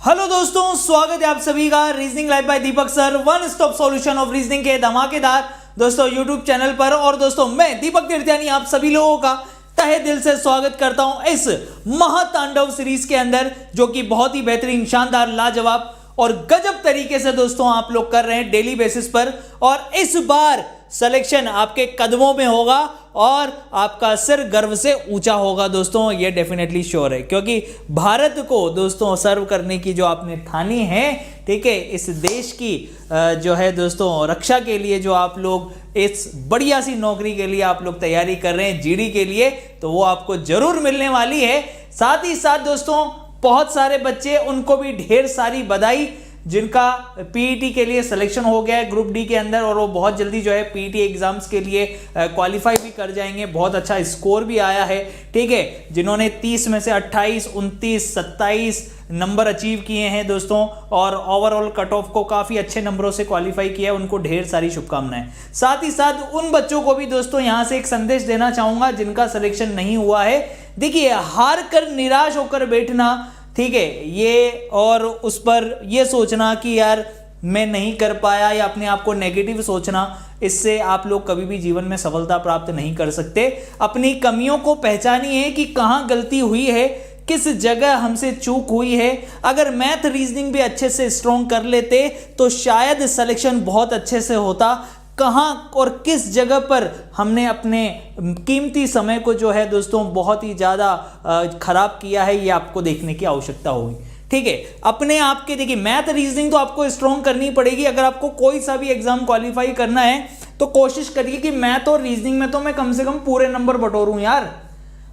Hello दोस्तों, स्वागत है आप सभी का reasoning live bye Deepak sir, one stop solution of reasoning के धमाकेदार दोस्तों यूट्यूब चैनल पर। और दोस्तों मैं दीपक तीर्थयानी आप सभी लोगों का तहे दिल से स्वागत करता हूं इस महातांडव सीरीज के अंदर, जो कि बहुत ही बेहतरीन, शानदार, लाजवाब और गजब तरीके से दोस्तों आप लोग कर रहे हैं डेली बेसिस पर। और इस बार सिलेक्शन आपके कदमों में होगा और आपका सिर गर्व से ऊंचा होगा दोस्तों, ये डेफिनेटली श्योर है, क्योंकि भारत को दोस्तों सर्व करने की जो आपने ठानी है, ठीक है, इस देश की जो है दोस्तों रक्षा के लिए जो आप लोग इस बढ़िया सी नौकरी के लिए आप लोग तैयारी कर रहे हैं जीडी के लिए, तो वो आपको जरूर मिलने वाली है। साथ ही साथ दोस्तों बहुत सारे बच्चे, उनको भी ढेर सारी बधाई जिनका पीईटी के लिए सिलेक्शन हो गया है ग्रुप डी के अंदर, और वो बहुत जल्दी जो है पीईटी एग्जाम्स के लिए क्वालिफाई भी कर जाएंगे। बहुत अच्छा स्कोर भी आया है, ठीक है, जिन्होंने 30 में से 28, 29, 27 नंबर अचीव किए हैं दोस्तों, और ओवरऑल कट ऑफ को काफ़ी अच्छे नंबरों से क्वालिफाई किया है, उनको ढेर सारी शुभकामनाएं। साथ ही साथ उन बच्चों को भी दोस्तों यहाँ से एक संदेश देना चाहूँगा जिनका सिलेक्शन नहीं हुआ है। देखिए, हार कर निराश होकर बैठना, ठीक है, ये और उस पर ये सोचना कि यार मैं नहीं कर पाया, या अपने आप को नेगेटिव सोचना, इससे आप लोग कभी भी जीवन में सफलता प्राप्त नहीं कर सकते। अपनी कमियों को पहचानिए कि कहाँ गलती हुई है, किस जगह हमसे चूक हुई है। अगर मैथ रीजनिंग भी अच्छे से स्ट्रॉन्ग कर लेते तो शायद सिलेक्शन बहुत अच्छे से होता। कहाँ और किस जगह पर हमने अपने कीमती समय को जो है दोस्तों बहुत ही ज़्यादा खराब किया है, ये आपको देखने की आवश्यकता होगी, ठीक है। अपने आप के, देखिए, मैथ रीजनिंग तो आपको स्ट्रॉन्ग करनी पड़ेगी। अगर आपको कोई सा भी एग्जाम क्वालिफाई करना है तो कोशिश करिए कि मैथ और रीजनिंग में तो मैं कम से कम पूरे नंबर बटोरूं यार।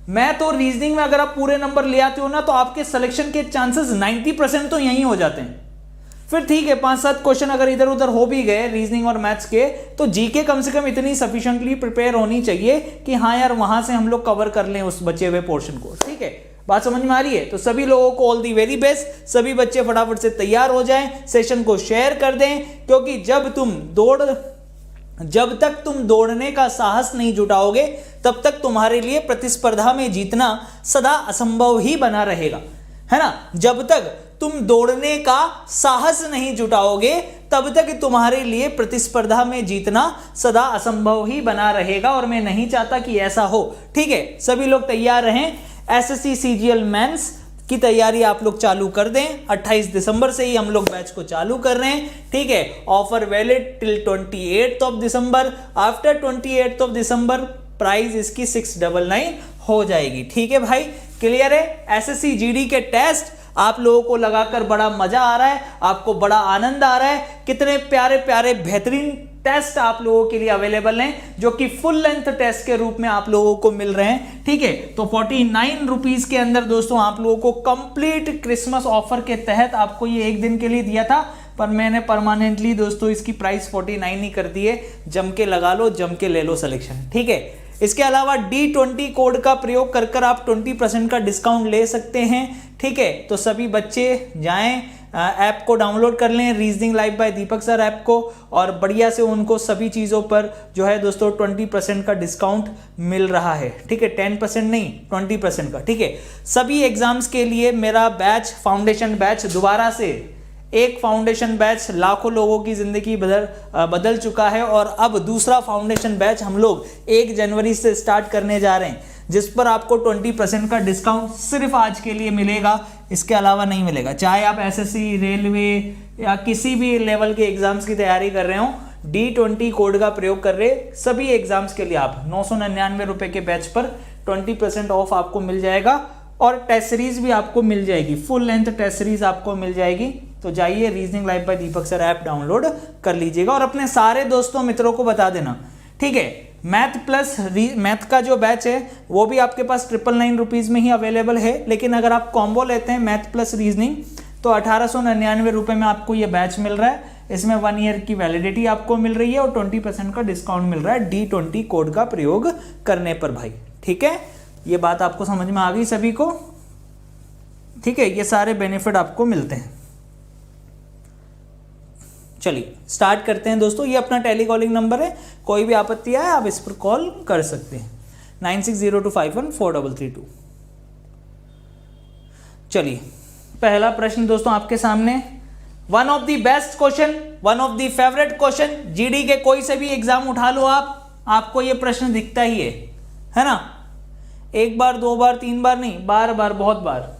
मैथ और रीजनिंग में अगर आप पूरे नंबर ले आते हो ना, तो आपके सिलेक्शन के चांसेस 90% तो यहीं हो जाते हैं। फिर ठीक है, 5-7 क्वेश्चन अगर इधर उधर हो भी गए रीजनिंग और मैथ्स के, तो जीके कम से कम इतनी सफिशिएंटली प्रिपेयर होनी चाहिए कि हाँ यार, वहां से हम लोग कवर कर लें उस बचे हुए पोर्शन को, ठीक है। बात समझ में आ रही है? तो सभी लोगों को ऑल दी वेरी बेस्ट। सभी बच्चे फटाफट से तैयार हो जाएं, सेशन को शेयर कर दें, क्योंकि जब तक तुम दौड़ने का साहस नहीं जुटाओगे, तब तक तुम्हारे लिए प्रतिस्पर्धा में जीतना सदा असंभव ही बना रहेगा, है ना। जब तक तुम दौड़ने का साहस नहीं जुटाओगे, तब तक तुम्हारे लिए प्रतिस्पर्धा में जीतना सदा असंभव ही बना रहेगा, और मैं नहीं चाहता कि ऐसा हो, ठीक है। सभी लोग तैयार रहें। एसएससी सीजीएल मेंस की तैयारी आप लोग चालू कर दें। 28 दिसंबर से ही हम लोग बैच को चालू कर रहे हैं, ठीक है। ऑफर वैलिड टिल 28 दिसंबर। आफ्टर 28 दिसंबर प्राइस इसकी 699 हो जाएगी, ठीक है भाई। क्लियर है? एसएससी जीडी के टेस्ट आप लोगों को लगाकर बड़ा मजा आ रहा है, आपको बड़ा आनंद आ रहा है। कितने प्यारे प्यारे बेहतरीन टेस्ट आप लोगों के लिए अवेलेबल हैं, जो कि फुल लेंथ टेस्ट के रूप में आप लोगों को मिल रहे हैं, ठीक है। तो 49 रुपीज के अंदर दोस्तों आप लोगों को कंप्लीट क्रिसमस ऑफर के तहत आपको ये एक दिन के लिए दिया था, पर मैंने परमानेंटली दोस्तों इसकी प्राइस 49 ही कर दी है। जम के लगा लो, जम के ले लो सिलेक्शन, ठीक है। इसके अलावा D20 कोड का प्रयोग कर आप 20% का डिस्काउंट ले सकते हैं, ठीक है। तो सभी बच्चे जाएं, ऐप को डाउनलोड कर लें, reasoning live bye Deepak sir app को, और बढ़िया से उनको सभी चीज़ों पर जो है दोस्तों 20% का डिस्काउंट मिल रहा है, ठीक है। 10% नहीं, 20% का, ठीक है। सभी एग्जाम्स के लिए मेरा बैच, फाउंडेशन बैच, दोबारा से एक फाउंडेशन बैच लाखों लोगों की जिंदगी बदल चुका है, और अब दूसरा फाउंडेशन बैच हम लोग 1 जनवरी से स्टार्ट करने जा रहे हैं, जिस पर आपको 20% का डिस्काउंट सिर्फ आज के लिए मिलेगा, इसके अलावा नहीं मिलेगा। चाहे आप एसएससी, रेलवे या किसी भी लेवल के एग्जाम्स की तैयारी कर रहे हो, D20 कोड का प्रयोग कर रहे सभी एग्जाम्स के लिए आप 999 रुपए के बैच पर 20% ऑफ आपको मिल जाएगा, और टेस्ट सीरीज भी आपको मिल जाएगी, फुल लेंथ टेस्ट सीरीज आपको मिल जाएगी। तो जाइए reasoning live bye Deepak sir app download कर लीजिएगा, और अपने सारे दोस्तों मित्रों को बता देना, ठीक है। मैथ प्लस मैथ का जो बैच है वो भी आपके पास 999 रुपीज़ में ही अवेलेबल है, लेकिन अगर आप कॉम्बो लेते हैं मैथ प्लस रीजनिंग, तो 1899 रुपये में आपको ये बैच मिल रहा है। इसमें 1 ईयर की वैलिडिटी आपको मिल रही है, और 20% का डिस्काउंट मिल रहा है D20 कोड का प्रयोग करने पर भाई, ठीक है। ये बात आपको समझ में आ गई सभी को, ठीक है। ये सारे बेनिफिट आपको मिलते हैं। चलिए स्टार्ट करते हैं दोस्तों। ये अपना टेलीकॉलिंग नंबर है, कोई भी आपत्ति आए आप इस पर कॉल कर सकते हैं, 9602514332। चलिए पहला प्रश्न दोस्तों आपके सामने, one of the best question, one of the favourite question, GD के कोई से भी एग्जाम उठा लो आप, आपको ये प्रश्न दिखता ही है ना? एक बार, दो बार, तीन बार नहीं, बार बार, बहुत बार।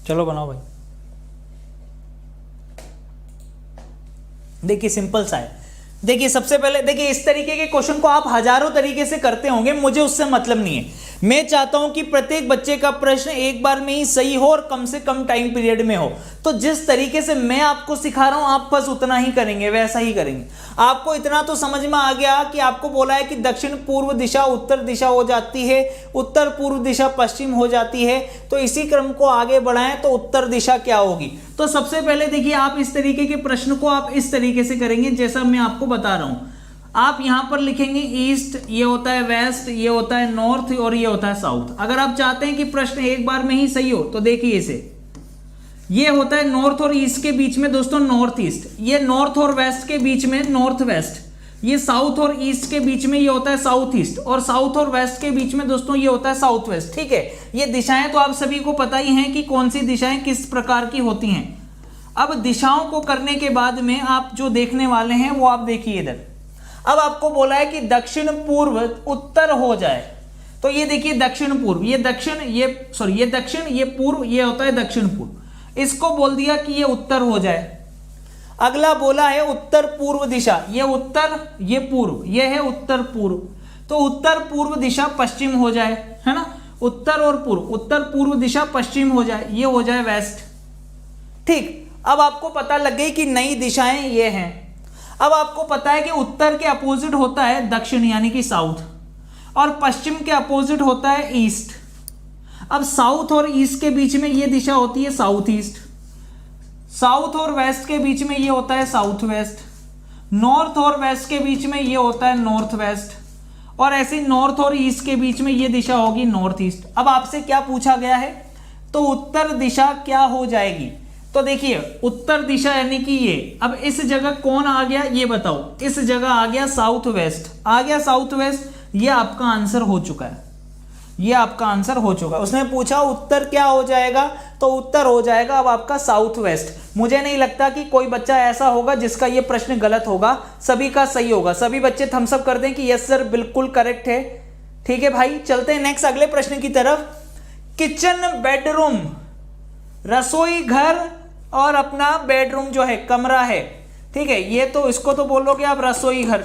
चलो बनाओ भाई। देखिए सिंपल सा है। देखिए सबसे पहले देखिए, इस तरीके के क्वेश्चन को आप हजारों तरीके से करते होंगे, मुझे उससे मतलब नहीं है। मैं चाहता हूं कि प्रत्येक बच्चे का प्रश्न एक बार में ही सही हो और कम से कम टाइम पीरियड में हो। तो जिस तरीके से मैं आपको सिखा रहा हूं, आप बस उतना ही करेंगे, वैसा ही करेंगे। आपको इतना तो समझ में आ गया कि आपको बोला है कि दक्षिण पूर्व दिशा उत्तर दिशा हो जाती है, उत्तर पूर्व दिशा पश्चिम हो जाती है। तो इसी क्रम को आगे बढ़ाएं तो उत्तर दिशा क्या होगी। तो सबसे पहले देखिए, आप इस तरीके के प्रश्न को आप इस तरीके से करेंगे जैसा मैं आपको बता रहा हूं। आप यहां पर लिखेंगे ईस्ट, ये होता है वेस्ट, ये होता है नॉर्थ और ये होता है साउथ। अगर आप चाहते हैं कि प्रश्न एक बार में ही सही हो तो देखिए इसे, ये होता है नॉर्थ और ईस्ट के बीच में दोस्तों नॉर्थ ईस्ट, ये नॉर्थ और वेस्ट के बीच में नॉर्थ वेस्ट, ये साउथ और ईस्ट के बीच में ये होता है साउथ ईस्ट, और साउथ और वेस्ट के बीच में दोस्तों ये होता है साउथ वेस्ट। ठीक है, ये दिशाएं तो आप सभी को पता ही हैं कि कौन सी दिशाएं किस प्रकार की होती हैं। अब दिशाओं को करने के बाद में आप जो देखने वाले हैं वो आप देखिए इधर। अब आपको बोला है कि दक्षिण पूर्व उत्तर हो जाए, तो ये देखिए दक्षिण पूर्व, ये दक्षिण, ये सॉरी ये दक्षिण, ये पूर्व, ये होता है दक्षिण पूर्व। इसको बोल दिया कि ये उत्तर हो जाए। अगला बोला है उत्तर पूर्व दिशा, ये उत्तर, ये पूर्व, ये है उत्तर पूर्व। तो उत्तर पूर्व दिशा पश्चिम हो जाए, है ना, उत्तर और पूर्व, उत्तर पूर्व दिशा पश्चिम हो जाए, ये हो जाए वेस्ट। ठीक, अब आपको पता लग गई कि नई दिशाएं ये हैं। अब आपको पता है कि उत्तर के अपोजिट होता है दक्षिण यानी कि साउथ, और पश्चिम के अपोजिट होता है ईस्ट। अब साउथ और ईस्ट के बीच में ये दिशा होती है साउथ ईस्ट, साउथ और वेस्ट के बीच में ये होता है साउथ वेस्ट, नॉर्थ और वेस्ट के बीच में ये होता है नॉर्थ वेस्ट, और ऐसे नॉर्थ और ईस्ट के बीच में ये दिशा होगी नॉर्थ ईस्ट। अब आपसे क्या पूछा गया है, तो उत्तर दिशा क्या हो जाएगी। तो देखिए उत्तर दिशा यानी कि ये, अब इस जगह कौन आ गया ये बताओ, इस जगह आ गया साउथ वेस्ट, आ गया साउथ वेस्ट। ये आपका आंसर हो चुका है, ये आपका आंसर हो चुका है। उसने पूछा उत्तर क्या हो जाएगा, तो उत्तर हो जाएगा अब आपका साउथ वेस्ट। मुझे नहीं लगता कि कोई बच्चा ऐसा होगा जिसका ये प्रश्न गलत होगा, सभी का सही होगा। सभी बच्चे थम्स अप कर दें कि यस सर बिल्कुल करेक्ट है। ठीक है भाई, चलते हैं नेक्स्ट अगले प्रश्न की तरफ। किचन, बेडरूम, रसोई घर और अपना बेडरूम जो है कमरा है, ठीक है, ये तो इसको तो बोलोगे आप रसोई घर,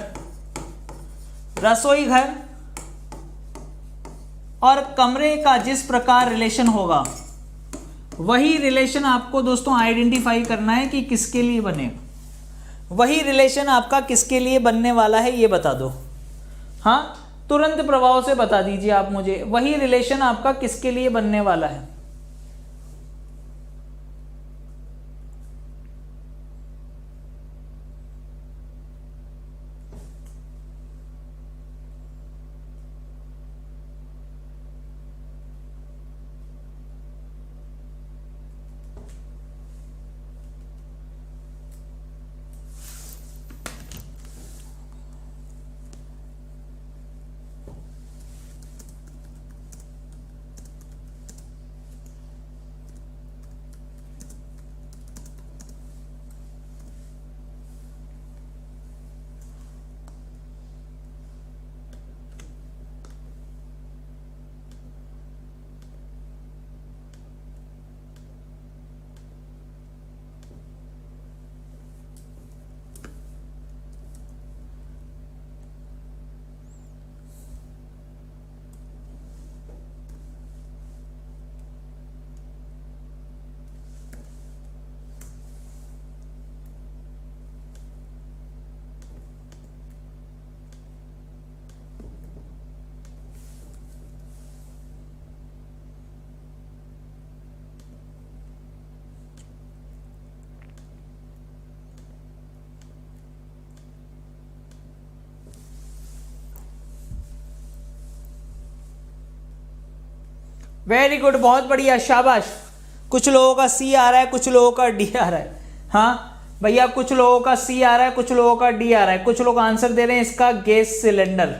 रसोई घर और कमरे का जिस प्रकार रिलेशन होगा वही रिलेशन आपको दोस्तों आइडेंटिफाई करना है कि किसके लिए बनेगा। वही रिलेशन आपका किसके लिए बनने वाला है ये बता दो। हाँ, तुरंत प्रभाव से बता दीजिए आप मुझे, वही रिलेशन आपका किसके लिए बनने वाला है। वेरी गुड, बहुत बढ़िया, शाबाश। कुछ लोगों का सी आ रहा है, कुछ लोगों का डी आ रहा है। हाँ भैया, कुछ लोगों का सी आ रहा है, कुछ लोगों का डी आ रहा है। कुछ लोग आंसर दे रहे हैं इसका गैस सिलेंडर।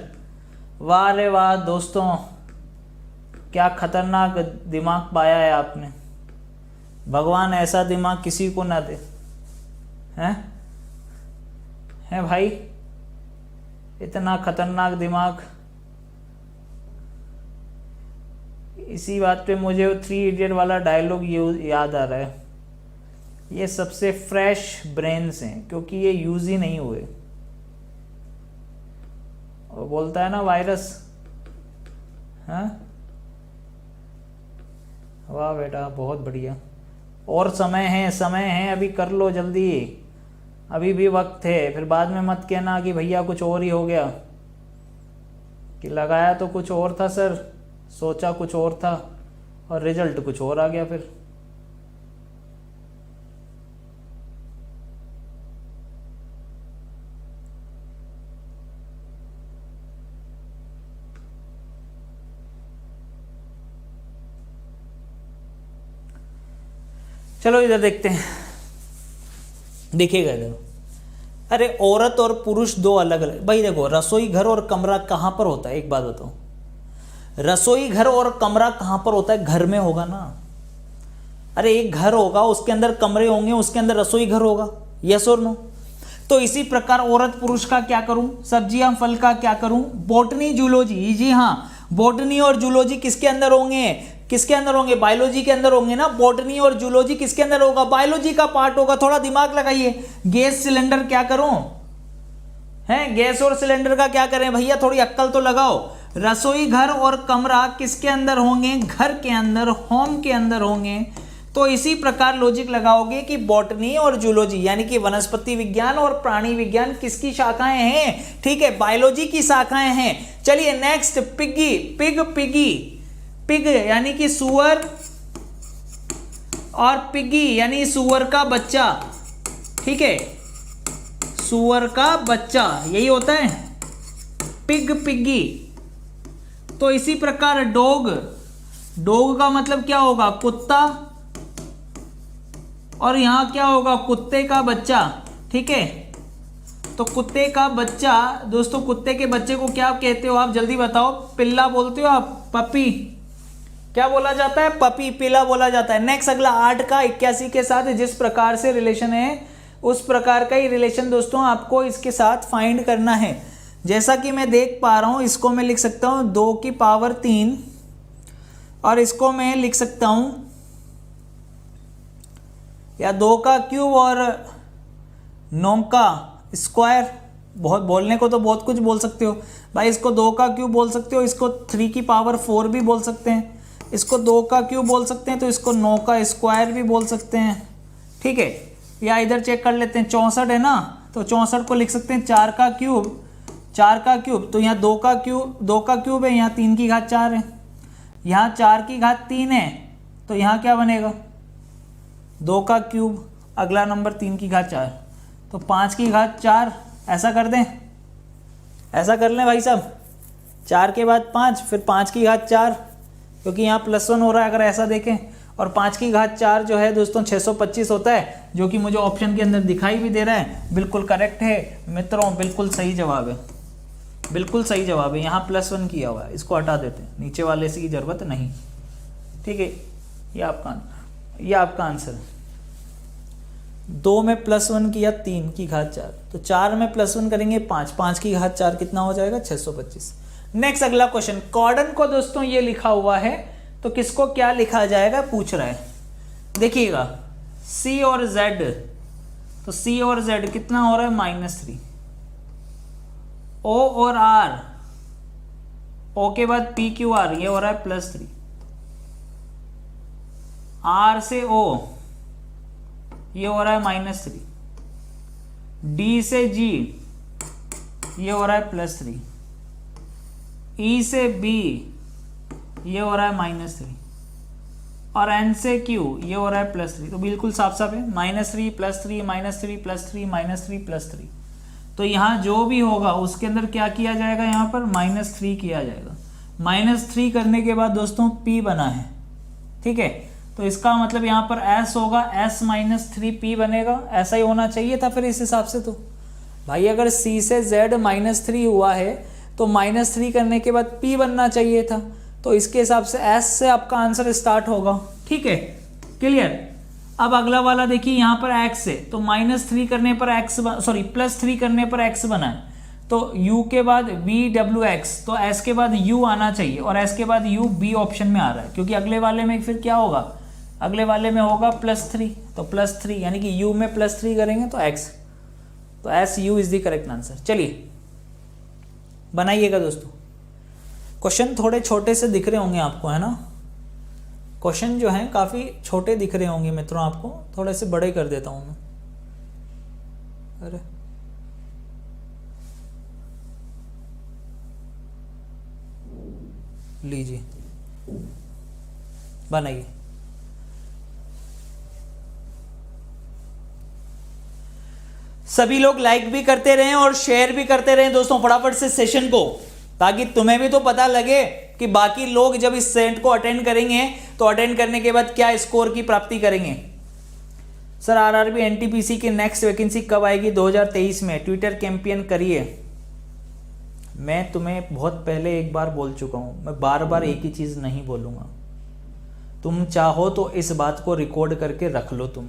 वाह रे वाह दोस्तों, क्या खतरनाक दिमाग पाया है आपने। भगवान ऐसा दिमाग किसी को ना दे। हैं भाई, इतना खतरनाक दिमाग। इसी बात पे मुझे 3 इडियट वाला डायलॉग याद आ रहा है। ये सबसे फ्रेश ब्रेन्स हैं क्योंकि ये यूज ही नहीं हुए। वो बोलता है ना वायरस। हाँ वाह बेटा, बहुत बढ़िया। और समय है, अभी कर लो जल्दी, अभी भी वक्त है। फिर बाद में मत कहना कि भैया कुछ और ही हो गया, कि लगाया तो कुछ और था सर, सोचा कुछ और था और रिजल्ट कुछ और आ गया। फिर चलो इधर देखते हैं, देखिएगा इधर। अरे औरत और पुरुष दो अलग अलग। भाई देखो, रसोई घर और कमरा कहाँ पर होता है, एक बात बताओ, रसोई घर और कमरा कहाँ पर होता है? घर में होगा ना। अरे एक घर होगा, उसके अंदर कमरे होंगे, उसके अंदर रसोई घर होगा। यस और नो? तो इसी प्रकार औरत पुरुष का क्या करूं, सब्जियां फल का क्या करूं, बॉटनी जूलॉजी। जी हाँ, बॉटनी और जूलॉजी किसके अंदर होंगे? किसके अंदर होंगे? बायोलॉजी के अंदर होंगे ना। बॉटनी और जूलॉजी किसके अंदर होगा? बायोलॉजी का पार्ट होगा। थोड़ा दिमाग लगाइए। गैस सिलेंडर क्या करूं है, गैस और सिलेंडर का क्या करें भैया, थोड़ी अक्ल तो लगाओ। रसोई घर और कमरा किसके अंदर होंगे? घर के अंदर, होम के अंदर होंगे। तो इसी प्रकार लॉजिक लगाओगे कि बॉटनी और जूलॉजी यानी कि वनस्पति विज्ञान और प्राणी विज्ञान किसकी शाखाएं हैं? ठीक है, बायोलॉजी की शाखाएं हैं। चलिए नेक्स्ट, पिगी, पिगी, पिग यानी कि सुअर, और पिगी यानी सुअर का बच्चा। ठीक है, सुअर का बच्चा यही होता है पिग, पिगी। तो इसी प्रकार डॉग, डॉग का मतलब क्या होगा? कुत्ता, और यहां क्या होगा? कुत्ते का बच्चा। ठीक है, तो कुत्ते का बच्चा, दोस्तों कुत्ते के बच्चे को क्या कहते हो आप, जल्दी बताओ। पिल्ला बोलते हो आप? पपी, क्या बोला जाता है? पपी, पिला बोला जाता है। नेक्स्ट अगला, 8 का 81 के साथ जिस प्रकार से रिलेशन है उस प्रकार का ही रिलेशन दोस्तों आपको इसके साथ फाइंड करना है। जैसा कि मैं देख पा रहा हूं, इसको मैं लिख सकता हूं 2 की पावर 3, और इसको मैं लिख सकता हूं या 2 का क्यूब और 9 का स्क्वायर। बहुत बोलने को तो बहुत कुछ बोल सकते हो भाई। इसको 2 का क्यूब बोल सकते हो, इसको 3 की पावर 4 भी बोल सकते हैं, इसको 2 का क्यूब बोल सकते हैं, तो इसको 9 का स्क्वायर भी बोल सकते हैं। ठीक है, या इधर चेक कर लेते हैं, 64 है ना, तो 64 को लिख सकते हैं 4 का क्यूब, 4 का क्यूब। तो यहाँ 2 का क्यूब है, यहाँ 3 की घात 4 है, यहाँ 4 की घात 3 है, तो यहाँ क्या बनेगा? 2 का क्यूब, अगला नंबर 3 की घात 4, तो 5 की घात 4। ऐसा कर दें, ऐसा कर लें भाई साहब, 4 के बाद 5, फिर 5 की घात 4, क्योंकि यहाँ +1 हो रहा है अगर ऐसा देखें। और 5 की घात 4 जो है दोस्तों 625 होता है, जो कि मुझे ऑप्शन के अंदर दिखाई भी दे रहा है। बिल्कुल करेक्ट है मित्रों, बिल्कुल सही जवाब है, बिल्कुल सही जवाब है। यहाँ +1 किया हुआ है, इसको हटा देते हैं, नीचे वाले से की जरूरत नहीं। ठीक है, ये आपका आंसर है। 2 में +1 किया 3 की घात 4, तो 4 में +1 करेंगे 5, 5 की घात 4 कितना हो जाएगा? 625। नेक्स्ट अगला क्वेश्चन, कॉर्डन को दोस्तों ये लिखा हुआ है, तो किसको क्या लिखा जाएगा पूछ रहा है। देखिएगा C और Z, तो C और Z कितना हो रहा है? -3। O और R, O के बाद PQR, ये हो रहा है +3। R से O, ये हो रहा है -3। D से G, ये हो रहा है +3। E से B, ये हो रहा है -3, और N से Q, ये हो रहा है +3। तो बिल्कुल साफ साफ है, -3 +3 -3 +3 -3 +3। तो यहाँ जो भी होगा उसके अंदर क्या किया जाएगा? यहाँ पर -3 किया जाएगा। -3 करने के बाद दोस्तों P बना है, ठीक है, तो इसका मतलब यहाँ पर s होगा, s माइनस 3p बनेगा, ऐसा ही होना चाहिए था फिर इस हिसाब से। तो भाई अगर c से z माइनस 3 हुआ है तो माइनस 3 करने के बाद p बनना चाहिए था, तो इसके हिसाब से s से आपका आंसर स्टार्ट होगा। ठीक है, क्लियर। अब अगला वाला देखिए, यहाँ पर x है तो माइनस 3 करने पर x, सॉरी प्लस 3 करने पर x बना है, तो u के बाद v w x, तो s के बाद u आना चाहिए और s के बाद u b ऑप्शन में आ रहा है, क्योंकि अगले वाले में फिर क्या होगा, अगले वाले में होगा +3, तो +3 यानी कि u में +3 करेंगे तो x, तो s u is the correct answer. चलिए बनाइएगा दोस्तों। क्वेश्चन थोड़े छोटे से दिख रहे होंगे आपको, है ना, क्वेश्चन जो हैं काफ़ी छोटे दिख रहे होंगे मित्रों आपको, थोड़े से बड़े कर देता हूं मैं। अरे लीजिए बनाइए। सभी लोग लाइक भी करते रहें और शेयर भी करते रहें दोस्तों फटाफट से सेशन को, ताकि तुम्हें भी तो पता लगे कि बाकी लोग जब इस सेट को अटेंड करेंगे तो अटेंड करने के बाद क्या स्कोर की प्राप्ति करेंगे। सर आरआरबी एनटीपीसी की नेक्स्ट वैकेंसी कब आएगी? 2023 में। ट्विटर कैंपेन करिए। मैं तुम्हें बहुत पहले एक बार बोल चुका हूं, मैं बार बार एक ही चीज नहीं बोलूंगा। तुम चाहो तो इस बात को रिकॉर्ड करके रख लो तुम,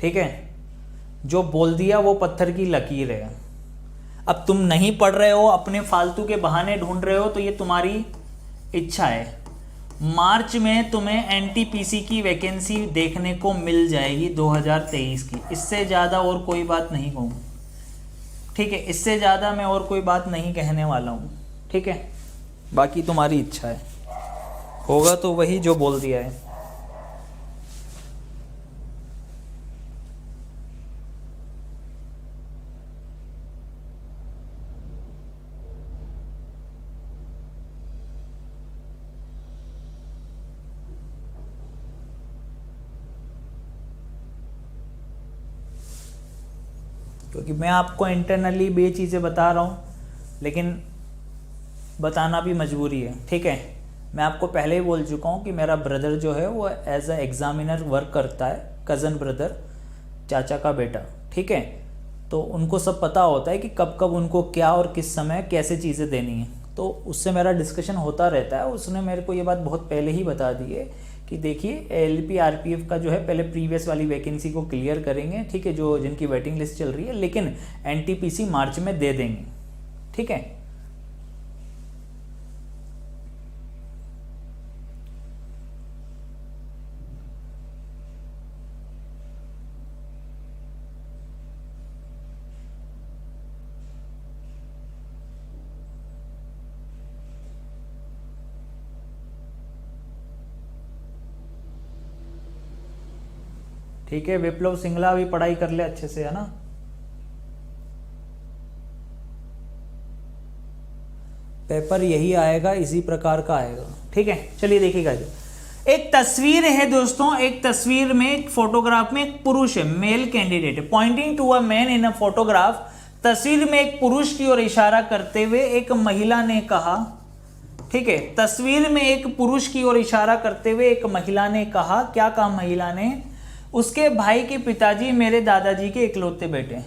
ठीक है। जो बोल दिया वो पत्थर की लकीर है। अब तुम नहीं पढ़ रहे हो, अपने फालतू के बहाने ढूंढ रहे हो, तो ये तुम्हारी इच्छा है। मार्च में तुम्हें एनटीपीसी की वैकेंसी देखने को मिल जाएगी 2023 की। इससे ज़्यादा और कोई बात नहीं कहूँ, ठीक है। इससे ज़्यादा मैं और कोई बात नहीं कहने वाला हूँ, ठीक है। बाकी तुम्हारी इच्छा है, होगा तो वही जो बोल दिया है। क्योंकि मैं आपको इंटरनली बे चीज़ें बता रहा हूँ, लेकिन बताना भी मजबूरी है, ठीक है। मैं आपको पहले ही बोल चुका हूँ कि मेरा ब्रदर जो है वो एज अ एग्ज़ामिनर वर्क करता है, कज़न ब्रदर, चाचा का बेटा, ठीक है। तो उनको सब पता होता है कि कब कब उनको क्या और किस समय कैसे चीज़ें देनी है, तो उससे मेरा डिस्कशन होता रहता है। उसने मेरे को ये बात बहुत पहले ही बता दी है कि देखिए एलपी आरपीएफ का जो है पहले प्रीवियस वाली वैकेंसी को क्लियर करेंगे, ठीक है, जो जिनकी वेटिंग लिस्ट चल रही है, लेकिन एनटीपीसी मार्च में दे देंगे, ठीक है। ठीक है, विप्लव सिंगला भी पढ़ाई कर ले अच्छे से, है ना। पेपर यही आएगा, इसी प्रकार का आएगा, ठीक है। चलिए देखिएगा, एक तस्वीर है दोस्तों, एक तस्वीर में एक फोटोग्राफ में एक पुरुष है, मेल कैंडिडेट है, pointing to a man in a photograph. तस्वीर में एक पुरुष की ओर इशारा करते हुए एक महिला ने कहा, ठीक है। तस्वीर में एक पुरुष की ओर इशारा करते हुए एक महिला ने कहा, क्या कहा महिला ने? उसके भाई के पिताजी मेरे दादाजी के इकलौते बेटे।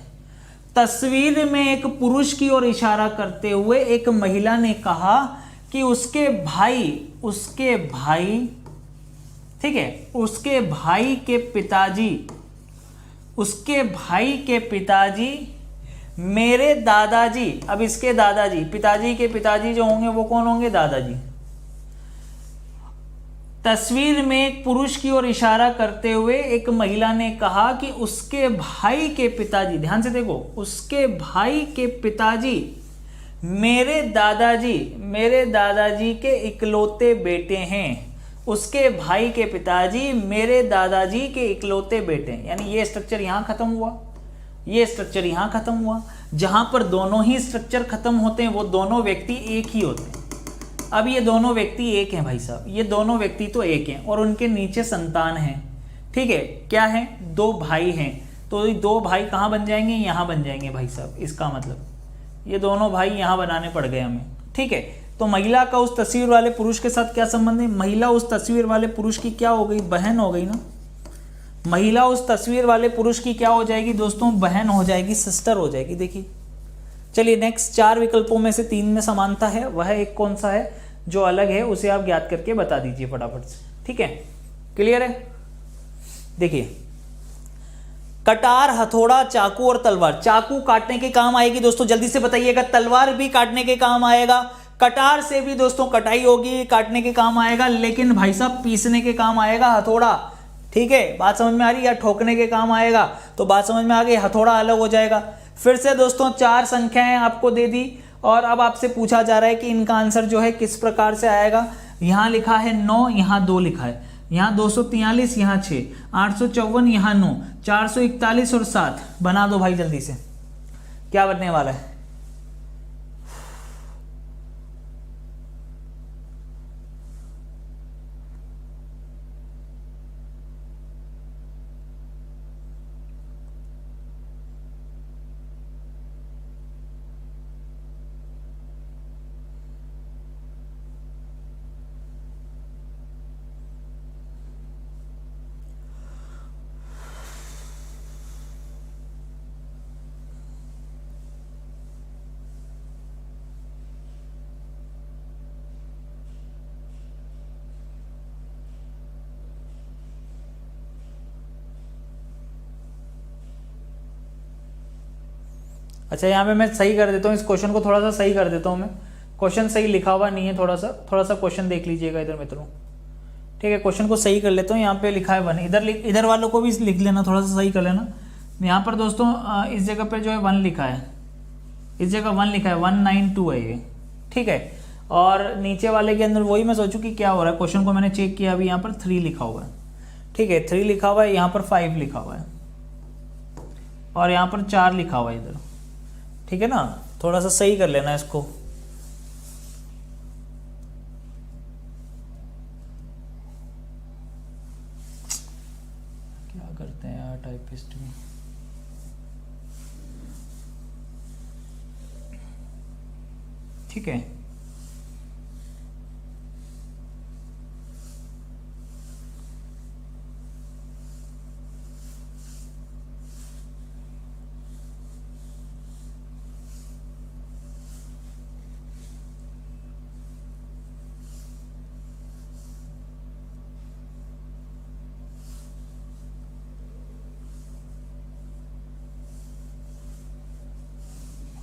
तस्वीर में एक पुरुष की ओर इशारा करते हुए एक महिला ने कहा कि उसके भाई, ठीक है, उसके भाई के पिताजी मेरे दादाजी। अब इसके दादाजी, पिताजी के पिताजी जो होंगे वो कौन होंगे? दादाजी। तस्वीर में एक पुरुष की ओर इशारा करते हुए एक महिला ने कहा कि उसके भाई के पिताजी, ध्यान से देखो, उसके भाई के पिताजी मेरे दादाजी के इकलौते बेटे हैं। उसके भाई के पिताजी मेरे दादाजी के इकलौते बेटे हैं। यानी ये स्ट्रक्चर यहां खत्म हुआ, ये स्ट्रक्चर यहां खत्म हुआ। जहां पर दोनों ही स्ट्रक्चर खत्म होते हैं वो दोनों व्यक्ति एक ही होते हैं। अब ये दोनों व्यक्ति एक हैं भाई साहब, ये दोनों व्यक्ति तो एक हैं और उनके नीचे संतान है, ठीक है। क्या है? दो भाई हैं, तो ये दो भाई कहाँ बन जाएंगे? यहाँ बन जाएंगे भाई साहब। इसका मतलब ये दोनों भाई यहाँ बनाने पड़ गए हमें, ठीक है। तो महिला का उस तस्वीर वाले पुरुष के साथ क्या संबंध है? महिला उस तस्वीर वाले पुरुष की क्या हो गई? बहन हो गई ना। महिला उस तस्वीर वाले पुरुष की क्या हो जाएगी दोस्तों? बहन हो जाएगी, सिस्टर हो जाएगी। देखिए, चलिए नेक्स्ट 4 विकल्पों में से 3 में समानता है, वह एक कौन सा है जो अलग है, उसे आप ज्ञात करके बता दीजिए फटाफट से। ठीक है, क्लियर है? देखिए, कटार, हथौड़ा, चाकू और तलवार। चाकू काटने के काम आएगी दोस्तों, जल्दी से बताइएगा। तलवार भी काटने के काम आएगा। कटार से भी दोस्तों कटाई होगी, काटने के काम आएगा, लेकिन भाई साहब पीसने के काम आएगा हथौड़ा। ठीक है, बात समझ में आ रही है? या ठोकने के काम आएगा, तो बात समझ में आ गई, हथौड़ा अलग हो जाएगा। फिर से दोस्तों 4 संख्याएं आपको दे दी और अब आपसे पूछा जा रहा है कि इनका आंसर जो है किस प्रकार से आएगा। यहाँ लिखा है 9, यहाँ 2 लिखा है, यहाँ 243, यहाँ 6, 854, यहाँ 9, 441 और 7। बना दो भाई जल्दी से, क्या बनने वाला है? अच्छा, यहाँ पे मैं सही कर देता हूँ, इस क्वेश्चन को थोड़ा सा सही कर देता हूँ मैं। क्वेश्चन सही लिखा हुआ नहीं है, थोड़ा सा क्वेश्चन देख लीजिएगा इधर मित्रों। ठीक है, क्वेश्चन को सही कर लेता हूँ। यहाँ पे लिखा है 1, इधर वालों को भी लिख लेना, थोड़ा सा सही कर लेना। यहाँ पर दोस्तों इस जगह पे जो है 1 लिखा है, इस जगह 1 लिखा है, 192 है ये। ठीक है, और नीचे वाले के अंदर वही मैं सोचूं कि क्या हो रहा है। क्वेश्चन को मैंने चेक किया, अभी यहाँ पर 3 लिखा हुआ है। ठीक है, 3 लिखा हुआ है, यहाँ पर 5 लिखा हुआ है और यहाँ पर 4 लिखा हुआ है इधर। ठीक है ना, थोड़ा सा सही कर लेना इसको। क्या करते हैं यार टाइपिस्ट में। ठीक है,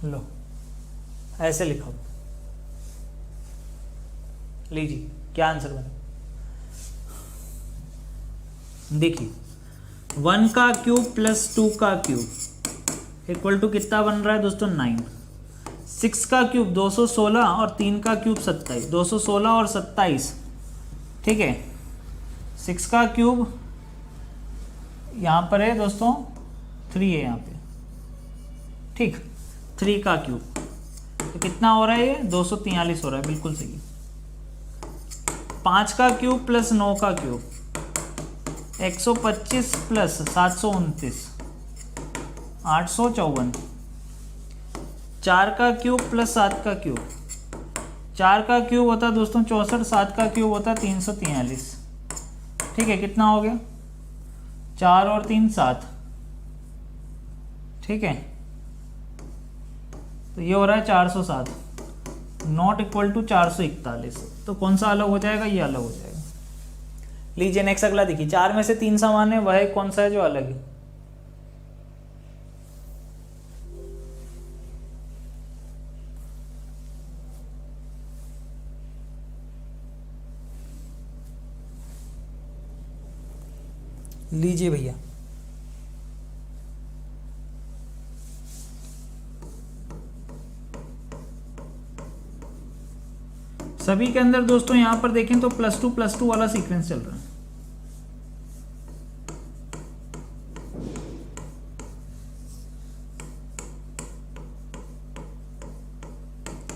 लो ऐसे लिखो, लीजिए क्या आंसर बने। देखिए 1 का क्यूब प्लस 2 का क्यूब इक्वल टू कितना बन रहा है दोस्तों? 9। 6 का क्यूब 216 और 3 का क्यूब 27, 216 और 27। ठीक है, 6 का क्यूब यहाँ पर है दोस्तों 3 है यहाँ पे। ठीक, 3 का क्यूब तो कितना हो रहा है ये? 243 हो रहा है, बिल्कुल सही। 5 का क्यूब प्लस 9 का क्यूब 125 प्लस 729 854। 4 का क्यूब प्लस 7 का क्यूब, 4 का क्यूब होता है दोस्तों 64, 7 का क्यूब होता है 343। ठीक है, कितना हो गया? 4 और 3 7। ठीक है, तो ये हो रहा है 407, नॉट इक्वल टू 441। तो कौन सा अलग हो जाएगा? ये अलग हो जाएगा। लीजिए नेक्स्ट अगला देखिए, 4 में से 3 समान है, वह कौन सा है जो अलग है? लीजिए भैया, सभी के अंदर दोस्तों यहां पर देखें तो +2 वाला सीक्वेंस चल रहा है।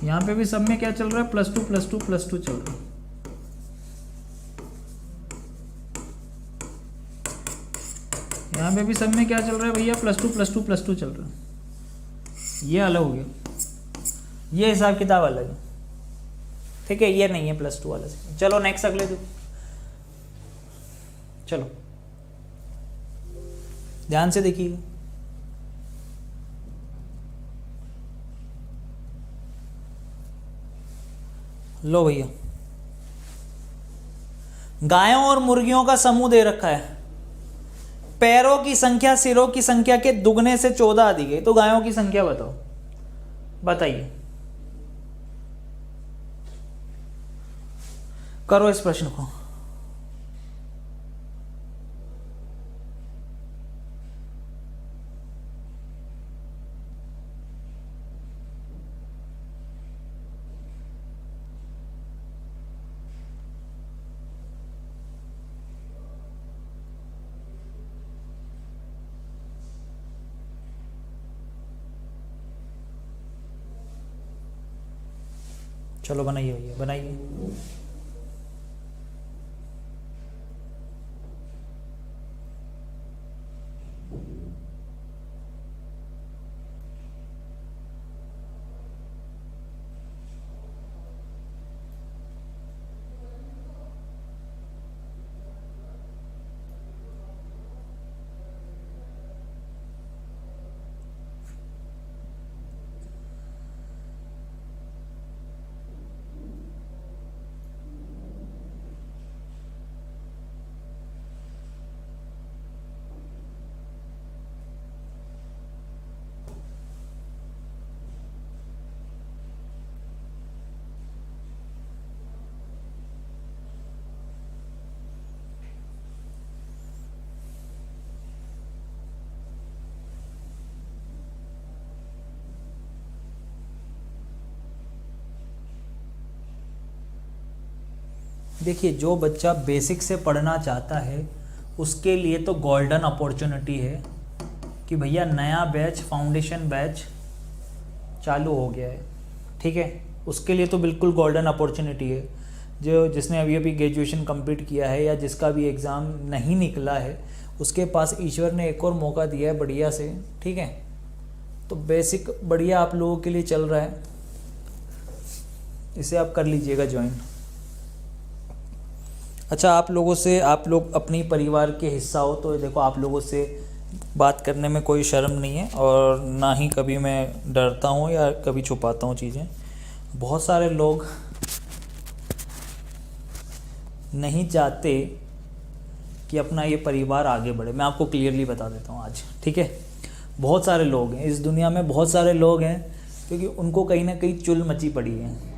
यहां पे भी सब में क्या चल रहा है? +2 चल रहा है। यहां पे भी सब में क्या चल रहा है भैया? +2 चल रहा है। ये अलग हो गया, ये हिसाब किताब अलग है। ठीक है, ये नहीं है +2 वाला से। चलो नेक्स्ट अगले दो, चलो ध्यान से देखिए। लो भैया, गायों और मुर्गियों का समूह दे रखा है, पैरों की संख्या सिरों की संख्या के दुगने से 14 दी गई, तो गायों की संख्या बताओ, बताइए, करो इस प्रश्न को। चलो बनाइए भैया, बनाइए। देखिए, जो बच्चा बेसिक से पढ़ना चाहता है उसके लिए तो गोल्डन अपॉर्चुनिटी है कि भैया नया बैच, फाउंडेशन बैच चालू हो गया है, ठीक है। उसके लिए तो बिल्कुल गोल्डन अपॉर्चुनिटी है। जो जिसने अभी अभी ग्रेजुएशन कंप्लीट किया है या जिसका भी एग्ज़ाम नहीं निकला है, उसके पास ईश्वर ने एक और मौका दिया है बढ़िया से, ठीक है। तो बेसिक बढ़िया आप लोगों के लिए चल रहा है, इसे आप कर लीजिएगा ज्वाइन। अच्छा, आप लोग अपनी परिवार के हिस्सा हो, तो देखो आप लोगों से बात करने में कोई शर्म नहीं है और ना ही कभी मैं डरता हूँ या कभी छुपाता हूँ चीज़ें। बहुत सारे लोग नहीं चाहते कि अपना ये परिवार आगे बढ़े, मैं आपको क्लियरली बता देता हूँ आज, ठीक है। बहुत सारे लोग हैं इस दुनिया में, बहुत सारे लोग हैं क्योंकि उनको कहीं ना कहीं चुल मची पड़ी है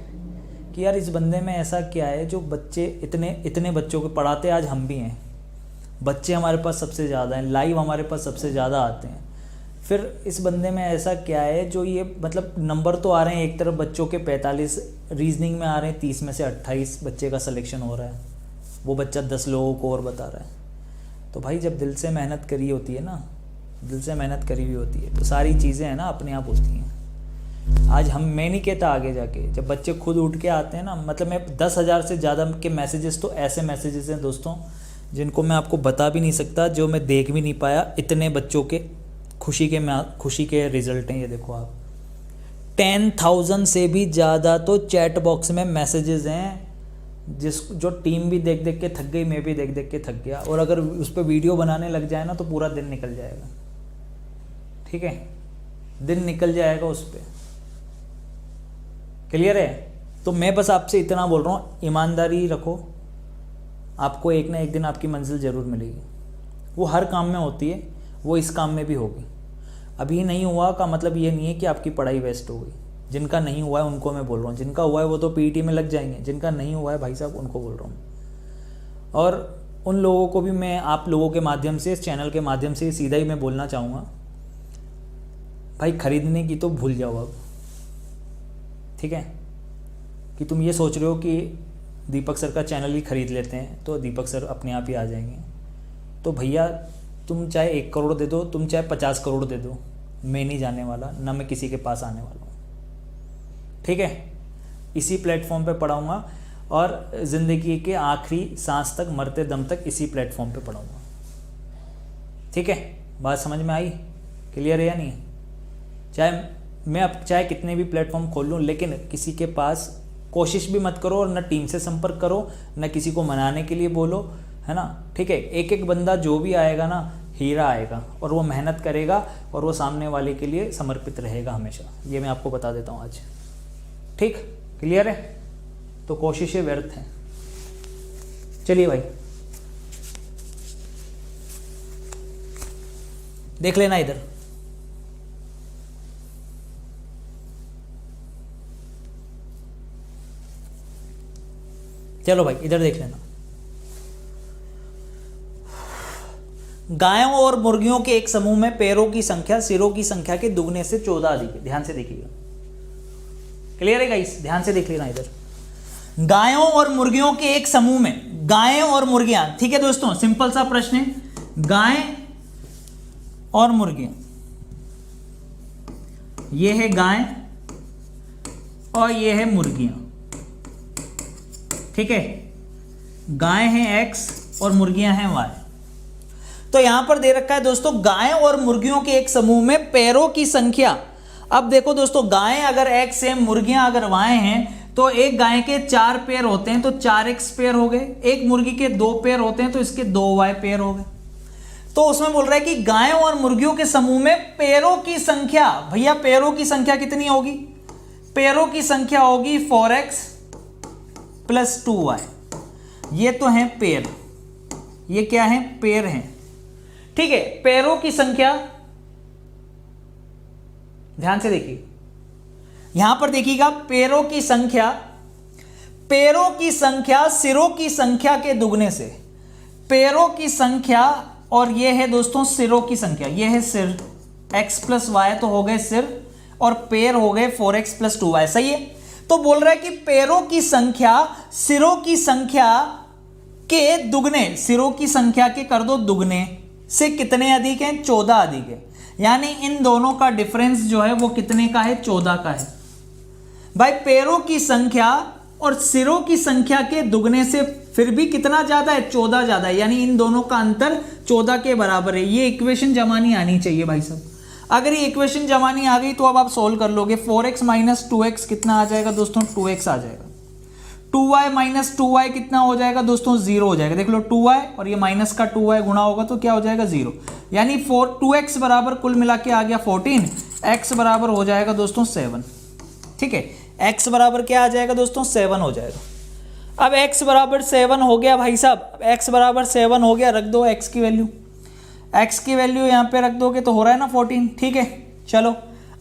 कि यार इस बंदे में ऐसा क्या है जो बच्चे इतने बच्चों को पढ़ाते, आज हम भी हैं, बच्चे हमारे पास सबसे ज़्यादा हैं, लाइव हमारे पास सबसे ज़्यादा आते हैं, फिर इस बंदे में ऐसा क्या है जो ये मतलब नंबर तो आ रहे हैं एक तरफ बच्चों के 45, रीजनिंग में आ रहे हैं 30 में से 28 बच्चे का सिलेक्शन हो रहा है, वो बच्चा 10 लोगों को और बता रहा है। तो भाई जब दिल से मेहनत करी होती है ना, दिल से मेहनत करी हुई होती है तो सारी चीज़ें हैं ना अपने आप होती हैं। आज मैं नहीं कहता आगे जाके, जब बच्चे खुद उठ के आते हैं ना, मतलब मैं 10,000 से ज़्यादा के मैसेजेस, तो ऐसे मैसेजेस हैं दोस्तों जिनको मैं आपको बता भी नहीं सकता, जो मैं देख भी नहीं पाया। इतने बच्चों के खुशी के रिजल्ट हैं, ये देखो आप। 10,000 से भी ज़्यादा तो चैट बॉक्स में मैसेजेस हैं, जो टीम भी देख देख के थक गई, मैं भी देख देख के थक गया, और अगर उस पर वीडियो बनाने लग जाए ना तो पूरा दिन निकल जाएगा, ठीक है, दिन निकल जाएगा उस पर। क्लियर है? तो मैं बस आपसे इतना बोल रहा हूँ, ईमानदारी रखो, आपको एक ना एक दिन आपकी मंजिल ज़रूर मिलेगी। वो हर काम में होती है, वो इस काम में भी होगी। अभी नहीं हुआ का मतलब ये नहीं है कि आपकी पढ़ाई वेस्ट हो गई। जिनका नहीं हुआ है उनको मैं बोल रहा हूँ, जिनका हुआ है वो तो पीईटी में लग जाएंगे, जिनका नहीं हुआ है भाई साहब उनको बोल रहा हूँ। और उन लोगों को भी मैं आप लोगों के माध्यम से, इस चैनल के माध्यम से सीधा ही मैं बोलना चाहूँगा, भाई खरीदने की तो भूल जाओ अब, ठीक है। कि तुम ये सोच रहे हो कि दीपक सर का चैनल ही खरीद लेते हैं तो दीपक सर अपने आप ही आ जाएंगे, तो भैया तुम चाहे 1 करोड़ दे दो, तुम चाहे 50 करोड़ दे दो, मैं नहीं जाने वाला, ना मैं किसी के पास आने वाला हूँ, ठीक है। इसी प्लेटफॉर्म पे पढ़ाऊँगा और ज़िंदगी के आखिरी सांस तक, मरते दम तक इसी प्लेटफॉर्म पे पढ़ाऊँगा, ठीक है। बात समझ में आई? क्लियर है या नहीं? चाहे मैं अब कितने भी प्लेटफॉर्म खोल लूँ, लेकिन किसी के पास कोशिश भी मत करो और न टीम से संपर्क करो, न किसी को मनाने के लिए बोलो, है ना, ठीक है। एक एक बंदा जो भी आएगा ना हीरा आएगा, और वो मेहनत करेगा और वो सामने वाले के लिए समर्पित रहेगा हमेशा, ये मैं आपको बता देता हूँ आज। ठीक, क्लियर है? तो कोशिशें व्यर्थ हैं। चलिए भाई देख लेना इधर। चलो भाई इधर देख लेना। गायों और मुर्गियों के एक समूह में पैरों की संख्या सिरों की संख्या के दुगने से 14 अधिक है। ध्यान से देखिएगा, क्लियर है गाइस? ध्यान से देख लेना इधर। गायों और मुर्गियों के एक समूह में, गायें और मुर्गियां, ठीक है दोस्तों, सिंपल सा प्रश्न है। गायें और मुर्गियां, ये है गाय और ये है मुर्गियां, ठीक है। गाय है x और मुर्गियां हैं y। तो यहां पर दे रखा है दोस्तों गाय और मुर्गियों के एक समूह में पैरों की संख्या। अब देखो दोस्तों, गायें अगर x है, मुर्गियां अगर y हैं, तो एक गाय के 4 पैर होते हैं तो 4x पैर हो गए, एक मुर्गी के 2 पैर होते हैं तो इसके 2y पैर हो गए। तो उसमें बोल रहा है कि गायों और मुर्गियों के समूह में पैरों की संख्या, भैया पैरों की संख्या कितनी होगी? पैरों की संख्या होगी 4x + 2y। ये तो है पैर, ये क्या है? पैर हैं, ठीक है। पैरों की संख्या, ध्यान से देखिए, यहां पर देखिएगा, पैरों की संख्या, पैरों की संख्या सिरों की संख्या के दुगने से। पैरों की संख्या, और ये है दोस्तों सिरों की संख्या, ये है सिर, x + y तो हो गए सिर, और पैर हो गए 4x + 2y, सही है। तो बोल रहा है कि पैरों की संख्या सिरों की संख्या के दुगने, सिरों की संख्या के कर दो दुगने से कितने अधिक हैं? 14 अधिक है। यानी इन दोनों का डिफरेंस जो है वो कितने का है? 14 का है। भाई पैरों की संख्या और सिरों की संख्या के दुगने से फिर भी कितना ज्यादा है? 14 ज्यादा है, यानी इन दोनों का अंतर 14 के बराबर है। ये इक्वेशन जमानी आनी चाहिए भाई साहब। अगर ये इक्वेशन जमानी आ गई तो अब आप सोल्व कर लोगे। 4x - 2x कितना आ जाएगा दोस्तों? 2x आ जाएगा। 2y - 2y कितना हो जाएगा दोस्तों? 0 हो जाएगा। देख लो 2y और ये माइनस का 2y गुणा होगा तो क्या हो जाएगा? 0। यानी 2x बराबर कुल मिला के आ गया 14, x बराबर हो जाएगा दोस्तों 7, ठीक है। x बराबर क्या आ जाएगा दोस्तों? 7 हो जाएगा। अब x बराबर 7 हो गया भाई साहब, x बराबर 7 हो गया, रख दो x की वैल्यू, x की वैल्यू यहाँ पे रख दोगे तो हो रहा है ना 14, ठीक है। चलो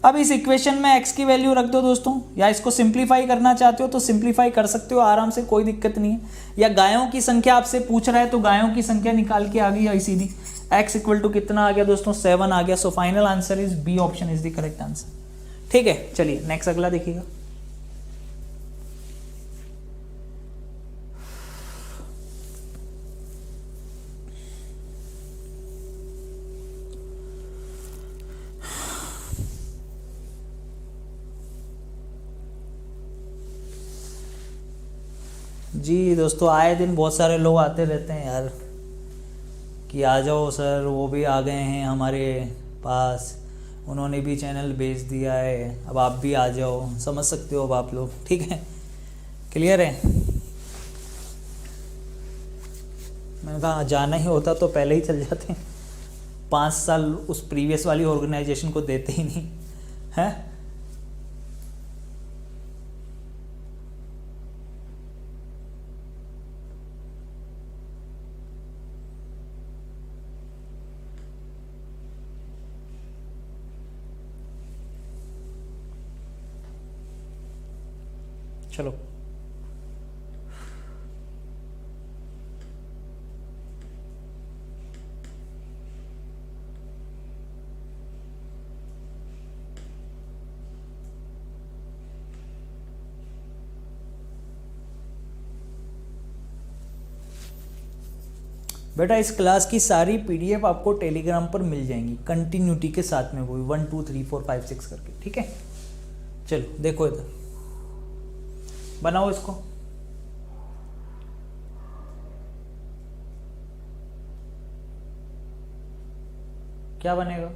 अब इस इक्वेशन में x की वैल्यू रख दो दोस्तों, या इसको सिंप्लीफाई करना चाहते हो तो सिंप्लीफाई कर सकते हो आराम से, कोई दिक्कत नहीं है। या गायों की संख्या आपसे पूछ रहा है तो गायों की संख्या निकाल के आ गई है सीधी। x = कितना आ गया दोस्तों? 7 आ गया। So final answer is B option is the correct answer, ठीक है। चलिए नेक्स्ट अगला देखिएगा। जी दोस्तों, आए दिन बहुत सारे लोग आते रहते हैं यार कि आ जाओ सर, वो भी आ गए हैं हमारे पास, उन्होंने भी चैनल भेज दिया है, अब आप भी आ जाओ। समझ सकते हो अब आप लोग, ठीक है, क्लियर है। मैंने कहा जाना ही होता तो पहले ही चल जाते हैं, 5 साल उस प्रीवियस वाली ऑर्गेनाइजेशन को देते ही नहीं है। चलो बेटा, इस क्लास की सारी पीडीएफ आपको टेलीग्राम पर मिल जाएंगी कंटिन्यूटी के साथ में, वो भी 1 2 3 4 5 6 करके, ठीक है। चलो देखो इधर, बनाओ इसको। क्या बनेगा?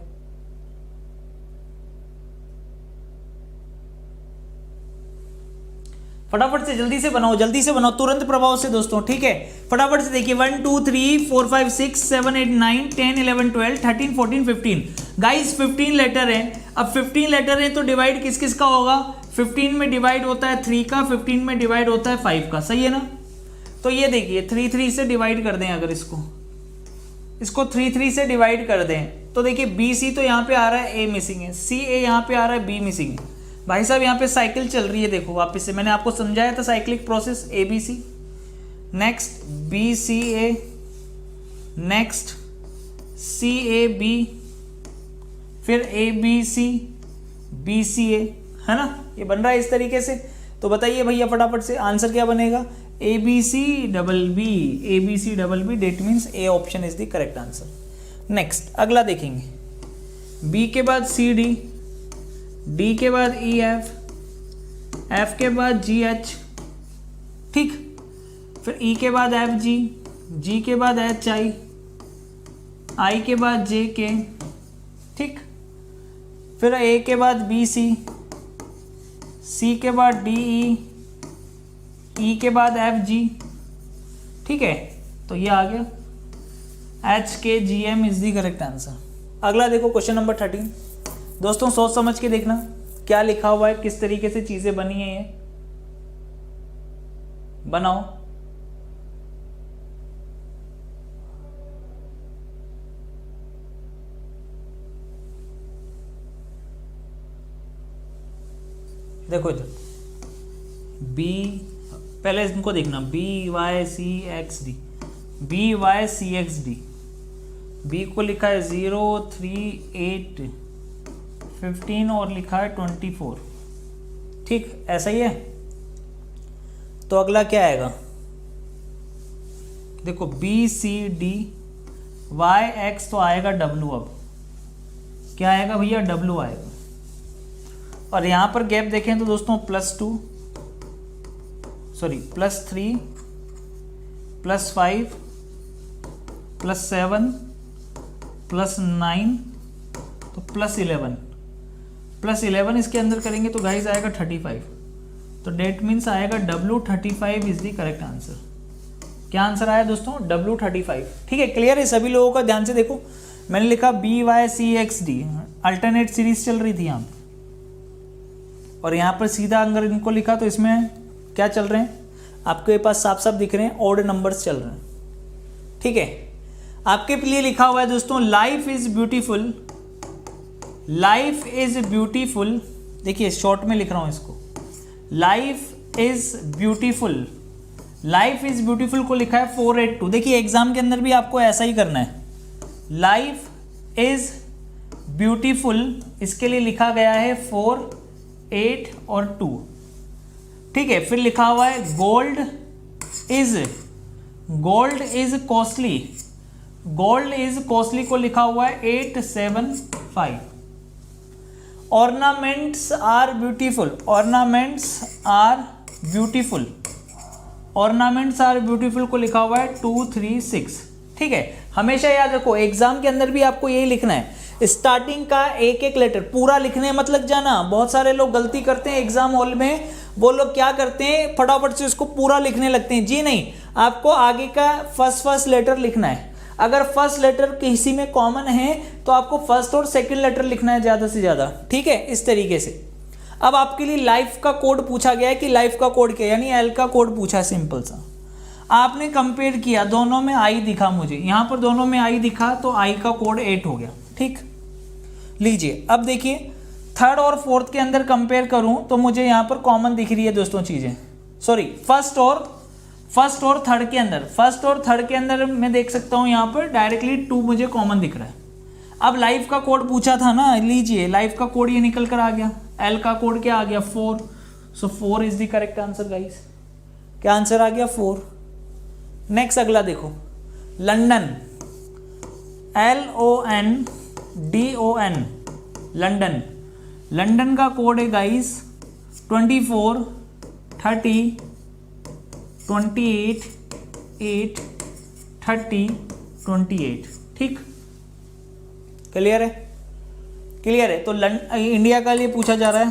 फटाफट से जल्दी से बनाओ, जल्दी से बनाओ, तुरंत प्रभाव से दोस्तों, ठीक है। फटाफट से देखिए 1 2 3 4 5 6 7 8 9 10 11 12 13 14 15 गाइस 15 लेटर है। अब 15 लेटर है तो डिवाइड किस किस का होगा? 15 में डिवाइड होता है 3 का, 15 में डिवाइड होता है 5 का, सही है ना। तो ये देखिए 3 3 से डिवाइड कर दें, अगर इसको 3 3 से डिवाइड कर दें तो देखिए बी सी तो यहाँ पे आ रहा है, ए मिसिंग है, सी ए यहाँ पे आ रहा है, बी मिसिंग है। भाई साहब यहाँ पे साइकिल चल रही है, देखो वापस से मैंने आपको समझाया था cyclic process, A B C, next B C A, next C A B, फिर A B C, B C ए, है ना, ये बन रहा है इस तरीके से। तो बताइए भैया फटाफट से आंसर क्या बनेगा? A B C double B, A B C double B, that means A option is the correct answer. Next अगला देखेंगे, बी के बाद सी डी, डी के बाद ई एफ, एफ के बाद जी एच, ठीक, फिर ई के बाद एफ जी, जी के बाद एच आई के बाद जे के, ठीक, फिर ए के बाद बी सी, सी के बाद डी ई के बाद एफ जी, ठीक है। तो ये आ गया H K G M is the correct answer. अगला देखो क्वेश्चन नंबर 13। दोस्तों सोच समझ के देखना क्या लिखा हुआ है, किस तरीके से चीजें बनी है, ये बनाओ। देखो इधर बी, पहले इनको देखना, B Y C X D, B Y C X D, B को लिखा है 0 3 8 15 और लिखा है 24, ठीक, ऐसा ही है। तो अगला क्या आएगा? देखो B C D Y X तो आएगा डब्लू, अब क्या आएगा भैया? डब्लू आएगा। और यहां पर गैप देखें तो दोस्तों +2 +3 +5 +7 +9 तो +11 इसके अंदर करेंगे तो गाइस आएगा 35। तो डेट मीन्स आएगा W35 is the correct answer. क्या आंसर आया दोस्तों? W35, ठीक है। क्लियर है सभी लोगों का? ध्यान से देखो, मैंने लिखा BYCXD, अल्टरनेट सीरीज चल रही थी यहाँ पर, और यहाँ पर सीधा अगर इनको लिखा तो इसमें क्या चल रहे हैं आपके पास साफ साफ दिख रहे हैं, ऑड नंबर्स चल रहे हैं, ठीक है। आपके लिए लिखा हुआ है दोस्तों life is beautiful, life is beautiful, देखिए शॉर्ट में लिख रहा हूं इसको, life is beautiful, life is beautiful को लिखा है 482। देखिए एग्जाम के अंदर भी आपको ऐसा ही करना है, लाइफ इज ब्यूटीफुल इसके लिए लिखा गया है 4 8 और 2, ठीक है। फिर लिखा हुआ है gold is costly, gold is costly को लिखा हुआ है 875। Ornaments are beautiful, ornaments are beautiful, ornaments are beautiful को लिखा हुआ है 236, ठीक है। हमेशा याद रखो एग्जाम के अंदर भी आपको यही लिखना है, स्टार्टिंग का एक एक लेटर पूरा लिखने मत लग जाना। बहुत सारे लोग गलती करते हैं एग्जाम हॉल में, वो लोग क्या करते हैं फटाफट से इसको पूरा लिखने लगते हैं। जी नहीं, आपको आगे का फर्स्ट लेटर लिखना है। अगर फर्स्ट लेटर किसी में कॉमन है तो आपको फर्स्ट और सेकंड लेटर लिखना है ज़्यादा से ज़्यादा, ठीक है, इस तरीके से। अब आपके लिए लाइफ का कोड पूछा गया है कि लाइफ का कोड क्या, यानी एल का कोड पूछा है, सिंपल सा। आपने कंपेयर किया, दोनों में आई दिखा मुझे, यहाँ पर दोनों में आई दिखा तो आई का कोड 8 हो गया, ठीक। लीजिए अब देखिए थर्ड और फोर्थ के अंदर कंपेयर करूं तो मुझे यहाँ पर कॉमन दिख रही है दोस्तों चीज़ें, सॉरी फर्स्ट और थर्ड के अंदर, फर्स्ट और थर्ड के अंदर मैं देख सकता हूँ यहाँ पर डायरेक्टली 2 मुझे कॉमन दिख रहा है। अब लाइफ का कोड पूछा था ना, लीजिए लाइफ का कोड ये निकल कर आ गया, एल का कोड क्या आ गया 4, सो 4 is the correct answer guys. क्या आंसर आ गया 4। नेक्स्ट अगला देखो, लंदन, LONDON, लंदन, लंदन का कोड है गाइस 24 30 28 8 30 28, ठीक, क्लियर है? क्लियर है। तो इंडिया का लिए पूछा जा रहा है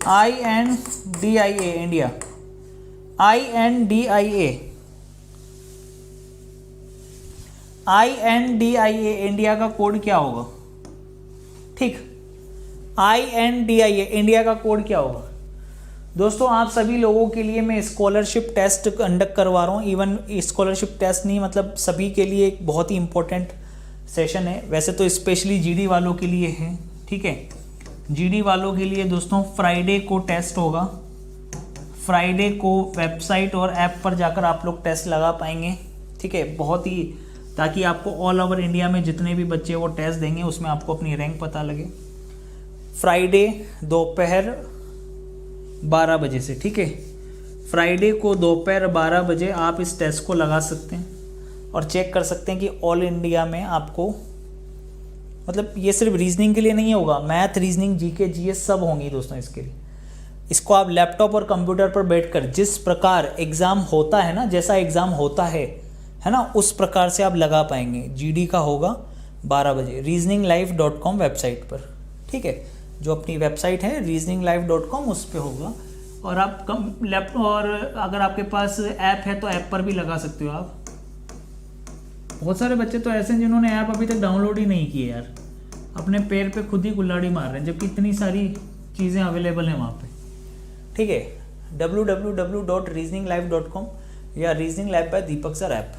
INDIA इंडिया, INDIA इंडिया का कोड क्या होगा? ठीक, INDIA इंडिया का कोड क्या होगा? दोस्तों आप सभी लोगों के लिए मैं स्कॉलरशिप टेस्ट कंडक्ट करवा रहा हूँ। इवन स्कॉलरशिप टेस्ट नहीं, मतलब सभी के लिए एक बहुत ही इंपॉर्टेंट सेशन है। वैसे तो स्पेशली जीडी वालों के लिए है, ठीक है। जीडी वालों के लिए दोस्तों फ्राइडे को टेस्ट होगा। फ्राइडे को वेबसाइट और ऐप पर जाकर आप लोग टेस्ट लगा पाएंगे, ठीक है। बहुत ही, ताकि आपको ऑल ओवर इंडिया में जितने भी बच्चे वो टेस्ट देंगे उसमें आपको अपनी रैंक पता लगे। फ्राइडे दोपहर 12 बजे से, ठीक है। फ्राइडे को दोपहर 12 बजे आप इस टेस्ट को लगा सकते हैं और चेक कर सकते हैं कि ऑल इंडिया में आपको, मतलब ये सिर्फ रीजनिंग के लिए नहीं होगा, मैथ, रीजनिंग, जीके, जीएस सब होंगी दोस्तों इसके लिए। इसको आप लैपटॉप और कंप्यूटर पर बैठकर जिस प्रकार एग्ज़ाम होता है ना, जैसा एग्ज़ाम होता है ना, उस प्रकार से आप लगा पाएंगे। जीडी का होगा 12 बजे reasoninglife.com वेबसाइट पर, ठीक है। जो अपनी वेबसाइट है reasoninglife.com उस पर होगा। और आप लैपटॉप, और अगर आपके पास ऐप है तो ऐप पर भी लगा सकते हो आप। बहुत सारे बच्चे तो ऐसे हैं जिन्होंने ऐप अभी तक डाउनलोड ही नहीं किए यार, अपने पैर पे खुद ही कुल्हाड़ी मार रहे हैं, जबकि इतनी सारी चीज़ें अवेलेबल हैं वहाँ पे, ठीक है। www.reasoninglife.com या reasoning life by Deepak sir app,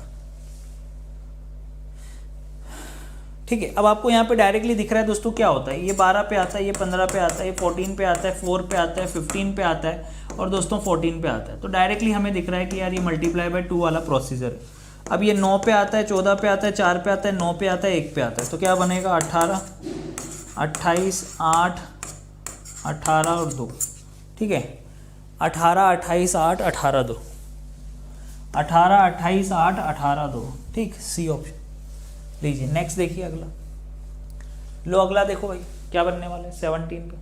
ठीक है। अब आपको यहाँ पे डायरेक्टली दिख रहा है दोस्तों क्या होता है। ये 12 पे आता है, ये 15 पे आता है, ये 14 पे आता है, 4 पे आता है, 15 पे आता है और दोस्तों 14 पे आता है। तो डायरेक्टली हमें दिख रहा है कि यार ये मल्टीप्लाई बाय 2 वाला प्रोसीजर है। अब ये 9 पे आता है, 14 पे आता है, 4 पे आता है, 9 पे आता है, 1 पे आता है। तो क्या बनेगा? 18, 28, 8, 18 और 2, ठीक है। 18, 28, 8, 18, 2, 18, 28, 8, 18, 2, ठीक, सी ऑप्शन। लीजिए नेक्स्ट देखिए अगला। लो अगला देखो भाई क्या बनने वाला है 17 पे।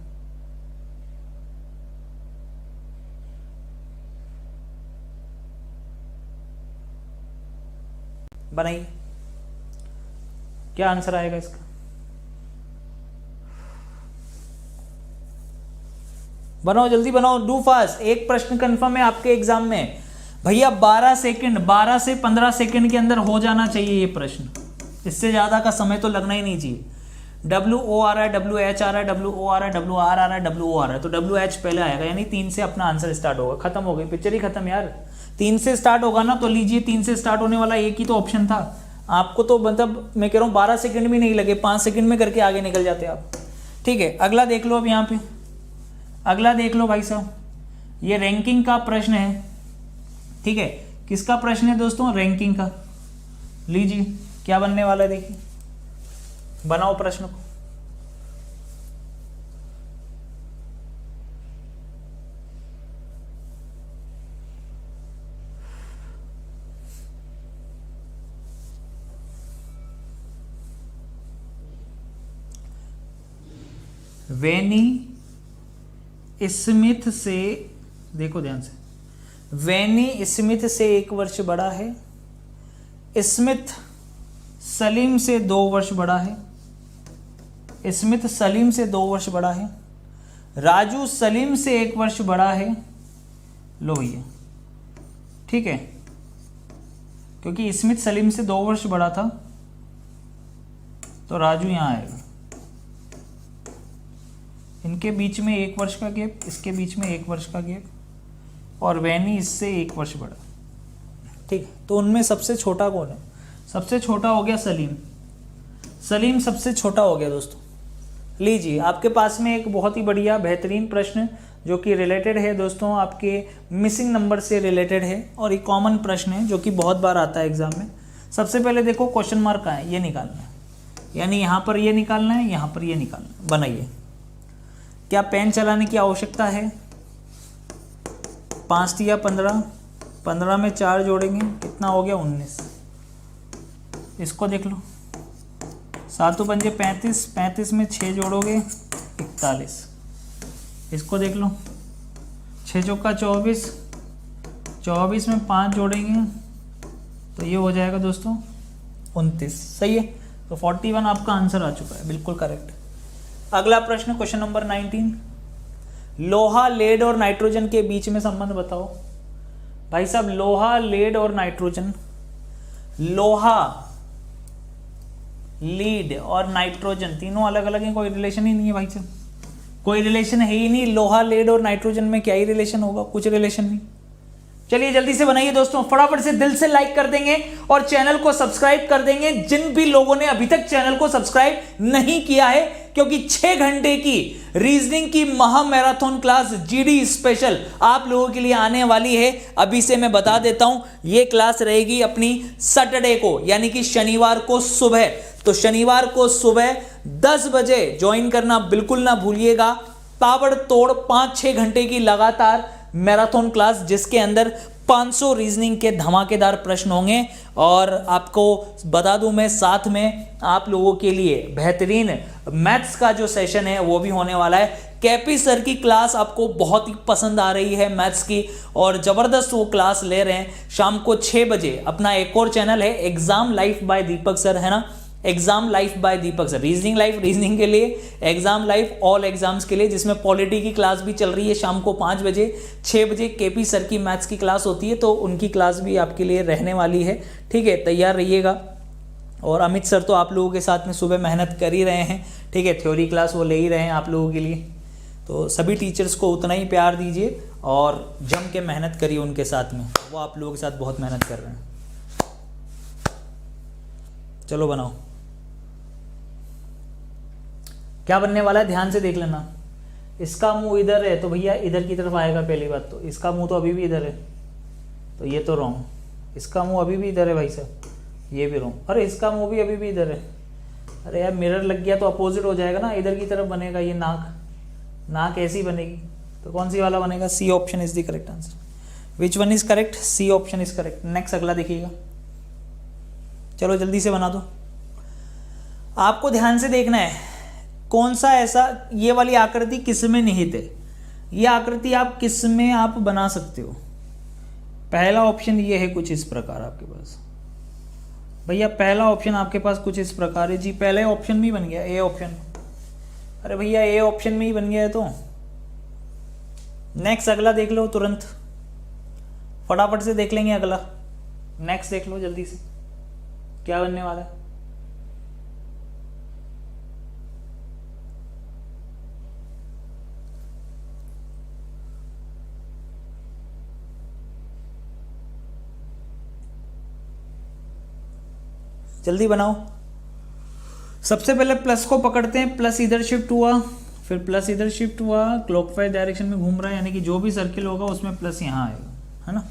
बनाइए, क्या आंसर आएगा इसका? बनाओ, जल्दी बनाओ, डू फास्ट। एक प्रश्न कंफर्म है आपके एग्जाम में भैया। 12 सेकंड, 12 से 15 सेकंड के अंदर हो जाना चाहिए ये प्रश्न। इससे ज़्यादा का समय तो लगना ही नहीं चाहिए। WO आ रहा है, WH आ रहा है, WO आ रहा है, WR आ रहा है, WO आ रहा है, तो WH पहले आएगा, यानी 3 से अपना आंसर स्टार्ट होगा। खत्म हो गई पिक्चर ही खत्म यार। 3 से स्टार्ट होगा ना, तो लीजिए 3 से स्टार्ट होने वाला एक ही तो ऑप्शन था आपको। तो मतलब मैं कह रहा हूँ 12 सेकंड भी नहीं लगे, 5 सेकंड में करके आगे निकल जाते आप, ठीक है। अगला देख लो अब यहाँ पे, अगला देख लो भाई साहब, ये रैंकिंग का प्रश्न है, ठीक है। किसका प्रश्न है दोस्तों? रैंकिंग का। लीजिए क्या बनने वाला है, देखिए, बनाओ प्रश्न को। वेनी स्मिथ से, देखो ध्यान से, वेनी स्मिथ से 1 वर्ष बड़ा है। स्मिथ सलीम से 2 वर्ष बड़ा है। स्मिथ सलीम से 2 वर्ष बड़ा है। राजू सलीम से 1 वर्ष बड़ा है। लो भैया, ठीक है, क्योंकि स्मिथ सलीम से 2 वर्ष बड़ा था तो राजू यहां आएगा। इनके बीच में 1 वर्ष का गैप, इसके बीच में 1 वर्ष का गैप, और वैनी इससे 1 वर्ष बड़ा, ठीक। तो उनमें सबसे छोटा कौन है? सबसे छोटा हो गया सलीम। सलीम सबसे छोटा हो गया दोस्तों। लीजिए आपके पास में एक बहुत ही बढ़िया बेहतरीन प्रश्न जो कि रिलेटेड है दोस्तों, आपके मिसिंग नंबर से रिलेटेड है और एक कॉमन प्रश्न है जो कि बहुत बार आता है एग्जाम में। सबसे पहले देखो क्वेश्चन मार्क कहाँ है, ये निकालना है, यानी यहाँ पर ये निकालना है, यहाँ पर ये निकालना है। बनाइए। क्या पेन चलाने की आवश्यकता है? 5 या 15, 15 में 4 जोड़ेंगे कितना हो गया? 19। इसको देख लो, 7 पंजे 35, 35 में 6 जोड़ोगे 41। इसको देख लो, 6 चौका 24, 24 में 5 जोड़ेंगे तो ये हो जाएगा दोस्तों 29। सही है, तो 41 आपका आंसर आ चुका है, बिल्कुल करेक्ट। अगला प्रश्न क्वेश्चन नंबर 19। लोहा, लेड और नाइट्रोजन के बीच में संबंध बताओ भाई साहब। लोहा, लेड और नाइट्रोजन, लोहा, लीड और नाइट्रोजन तीनों अलग अलग हैं, कोई रिलेशन ही नहीं है भाई साहब, कोई रिलेशन है ही नहीं। लोहा, लेड और नाइट्रोजन में क्या ही रिलेशन होगा, कुछ रिलेशन नहीं। चलिए जल्दी से बनाइए दोस्तों, फटाफट से दिल से लाइक कर देंगे और चैनल को सब्सक्राइब कर देंगे जिन भी लोगों ने अभी तक चैनल को सब्सक्राइब नहीं किया है, क्योंकि 6 घंटे की रीजनिंग की महा मैराथन क्लास जीडी स्पेशल आप लोगों के लिए आने वाली है। अभी से मैं बता देता हूं, यह क्लास रहेगी अपनी सैटरडे को, यानी कि शनिवार को सुबह। तो शनिवार को सुबह 10 बजे ज्वाइन करना बिल्कुल ना भूलिएगा। ताबड़तोड़ 5-6 घंटे की लगातार मैराथन क्लास, जिसके अंदर 500 रीजनिंग के धमाकेदार प्रश्न होंगे। और आपको बता दूं मैं, साथ में आप लोगों के लिए बेहतरीन मैथ्स का जो सेशन है वो भी होने वाला है। कैपी सर की क्लास आपको बहुत ही पसंद आ रही है मैथ्स की, और ज़बरदस्त वो क्लास ले रहे हैं। शाम को 6 बजे अपना एक और चैनल है exam life by Deepak sir, है ना, exam life by Deepak sir. Reasoning life reasoning के लिए, एग्जाम लाइफ ऑल एग्जाम्स के लिए, जिसमें पॉलिटी की क्लास भी चल रही है। शाम को 5 बजे, 6 बजे केपी सर की मैथ्स की क्लास होती है, तो उनकी क्लास भी आपके लिए रहने वाली है। ठीक है, तैयार रहिएगा। और अमित सर तो आप लोगों के साथ में सुबह मेहनत कर ही रहे हैं। ठीक है, थ्योरी क्लास वो ले ही रहे हैं आप लोगों के लिए। तो सभी टीचर्स को उतना ही प्यार दीजिए और जम के मेहनत करिए उनके साथ में, वो आप लोगों के साथ बहुत मेहनत कर रहे हैं। चलो बनाओ, क्या बनने वाला है ध्यान से देख लेना। इसका मुंह इधर है तो भैया इधर की तरफ आएगा पहली बात तो। इसका मुंह तो अभी भी इधर है, तो ये तो रॉन्ग। इसका मुंह अभी भी इधर है भाई साहब, ये भी रॉन्ग। अरे इसका मुंह भी अभी भी इधर है। अरे यार मिरर लग गया तो अपोजिट हो जाएगा ना, इधर की तरफ बनेगा ये नाक। नाक ऐसी बनेगी, तो कौन सी वाला बनेगा? C option is the correct answer. Which one is correct? C option is correct. Next अगला देखिएगा। चलो जल्दी से बना दो। आपको ध्यान से देखना है कौन सा ऐसा, ये वाली आकृति किस में निहित है। ये आकृति आप किस में आप बना सकते हो। पहला ऑप्शन ये है कुछ इस प्रकार आपके पास भैया, पहला ऑप्शन आपके पास कुछ इस प्रकार है जी। पहले ऑप्शन में ही बन गया, ए ऑप्शन। अरे भैया ए ऑप्शन में ही बन गया है तो नेक्स्ट अगला देख लो तुरंत, फटाफट से देख लेंगे अगला। नेक्स्ट देख लो जल्दी से, क्या बनने वाला है। जल्दी बनाओ। सबसे पहले प्लस को पकड़ते हैं, प्लस इधर शिफ्ट हुआ, फिर प्लस इधर शिफ्ट हुआ, क्लॉकवाइज डायरेक्शन में घूम रहा है, यानी कि जो भी सर्किल होगा उसमें प्लस यहाँ आएगा, है ना।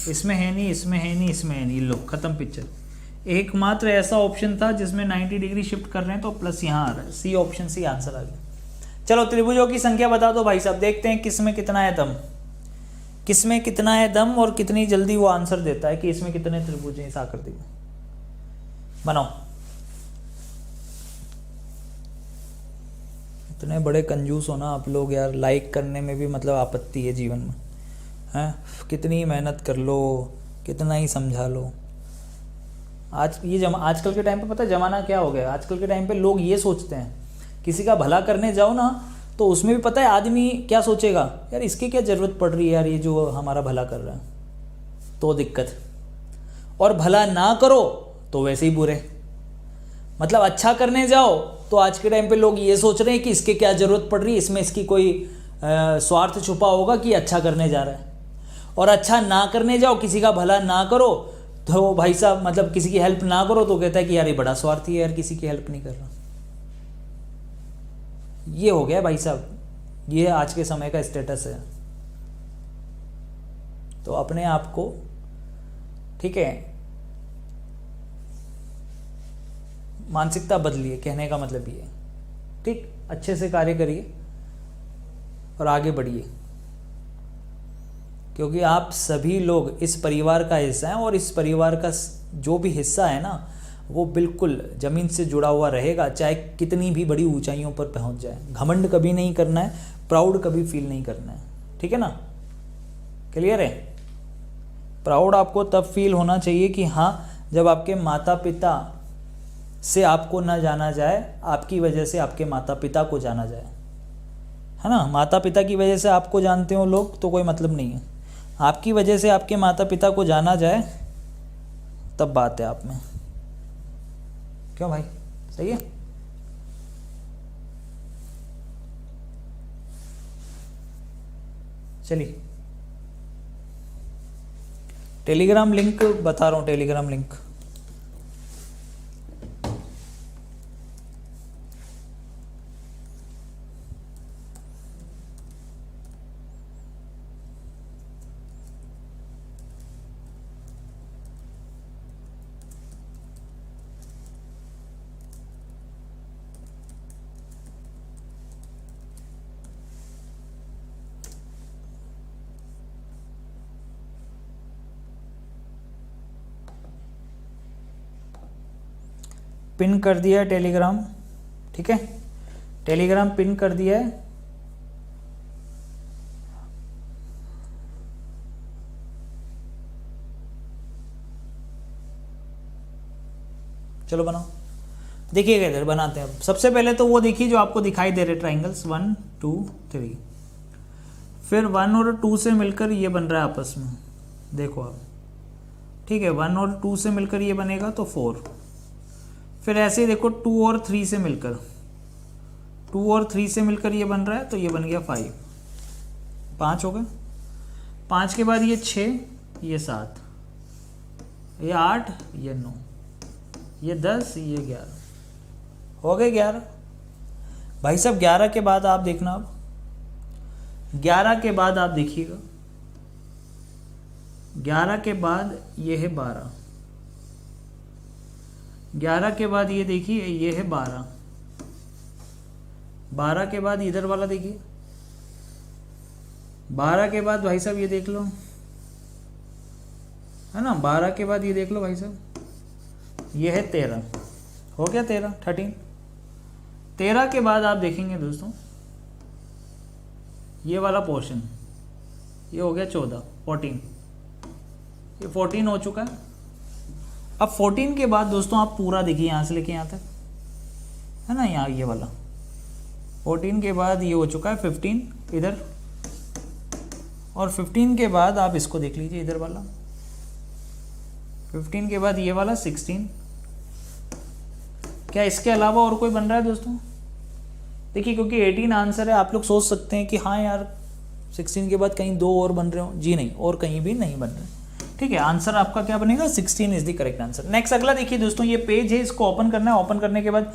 इसमें है नहीं, इसमें है नहीं, इसमें है नहीं, लो खत्म पिक्चर। एकमात्र ऐसा ऑप्शन था जिसमें 90 डिग्री शिफ्ट कर रहे हैं तो प्लस यहाँ आ रहा है। सी ऑप्शन सी आंसर आ गया। चलो त्रिभुजों की संख्या बता दो भाई साहब, देखते हैं किसमें कितना है दम, किसमें कितना है दम और कितनी जल्दी वो आंसर देता है कि इसमें कितने त्रिभुज हैं इस आकृति में। बनाओ। इतने बड़े कंजूस हो ना आप लोग यार, लाइक करने में भी मतलब आपत्ति है जीवन में, हैं। कितनी मेहनत कर लो, कितना ही समझा लो। आज ये आजकल के टाइम पे पता है ज़माना क्या हो गया। आजकल के टाइम पे लोग ये सोचते हैं, किसी का भला करने जाओ ना तो उसमें भी पता है आदमी क्या सोचेगा, यार इसकी क्या ज़रूरत पड़ रही है यार, ये जो हमारा भला कर रहा है, तो दिक्कत। और भला ना करो तो वैसे ही बुरे। मतलब अच्छा करने जाओ तो आज के टाइम पे लोग ये सोच रहे हैं कि इसके क्या ज़रूरत पड़ रही है, इसमें इसकी कोई स्वार्थ छुपा होगा कि अच्छा करने जा रहा है। और अच्छा ना करने जाओ, किसी का भला ना करो तो भाई साहब मतलब किसी की हेल्प ना करो तो कहता है कि यार ये बड़ा स्वार्थी है यार, किसी की हेल्प नहीं कर रहा। ये हो गया भाई साहब, ये आज के समय का स्टेटस है। तो अपने आप को, ठीक है, मानसिकता बदलिए, कहने का मतलब ये, ठीक, अच्छे से कार्य करिए और आगे बढ़िए, क्योंकि आप सभी लोग इस परिवार का हिस्सा हैं और इस परिवार का जो भी हिस्सा है ना वो बिल्कुल ज़मीन से जुड़ा हुआ रहेगा, चाहे कितनी भी बड़ी ऊंचाइयों पर पहुंच जाए। घमंड कभी नहीं करना है, प्राउड कभी फील नहीं करना है, ठीक है ना, क्लियर है। प्राउड आपको तब फील होना चाहिए कि हाँ, जब आपके माता पिता से आपको ना जाना जाए, आपकी वजह से आपके माता पिता को जाना जाए, है ना। माता पिता की वजह से आपको जानते हो लोग तो कोई मतलब नहीं है, आपकी वजह से आपके माता पिता को जाना जाए तब बात है आप में। क्यों भाई, सही है। चलिए टेलीग्राम लिंक बता रहा हूँ, टेलीग्राम लिंक पिन कर दिया है टेलीग्राम, ठीक है, टेलीग्राम पिन कर दिया है। चलो बनाओ, देखिएगा इधर बनाते हैं। अब सबसे पहले तो वो देखिए जो आपको दिखाई दे रहे ट्राइंगल्स 1 2 3, फिर 1 और 2 से मिलकर ये बन रहा है आपस में, देखो आप, ठीक है। 1 और 2 से मिलकर ये बनेगा तो 4, फिर ऐसे ही देखो 2 और 3 से मिलकर, 2 और 3 से मिलकर ये बन रहा है तो ये बन गया 5, 5 हो गया। 5 के बाद ये 6, ये 7, ये 8, ये 9, ये 10, ये 11, हो गए 11। भाई साहब 11 के बाद आप देखना, अब 11 के बाद आप देखिएगा, 11 के बाद ये है 12, 11 के बाद ये देखिए ये है 12, 12 के बाद इधर वाला देखिए, 12 के बाद भाई साहब ये देख लो, है ना। 12 के बाद ये देख लो भाई साहब, ये है 13, हो गया 13, 13। 13 के बाद आप देखेंगे दोस्तों ये वाला पोर्शन, ये हो गया 14, 14, ये 14 हो चुका है। अब 14 के बाद दोस्तों आप पूरा देखिए यहाँ से लेके यहाँ तक, है ना, यहाँ ये वाला 14 के बाद ये हो चुका है 15 इधर, और 15 के बाद आप इसको देख लीजिए इधर वाला, 15 के बाद ये वाला 16। क्या इसके अलावा और कोई बन रहा है दोस्तों? देखिए क्योंकि 18 आंसर है, आप लोग सोच सकते हैं कि हाँ यार 16 के बाद कहीं 2 और बन रहे हो, जी नहीं, और कहीं भी नहीं बन रहे, ठीक है। आंसर आपका क्या बनेगा, 16 is the correct answer. Next अगला देखिए दोस्तों, ये पेज है, इसको ओपन करना है। ओपन करने के बाद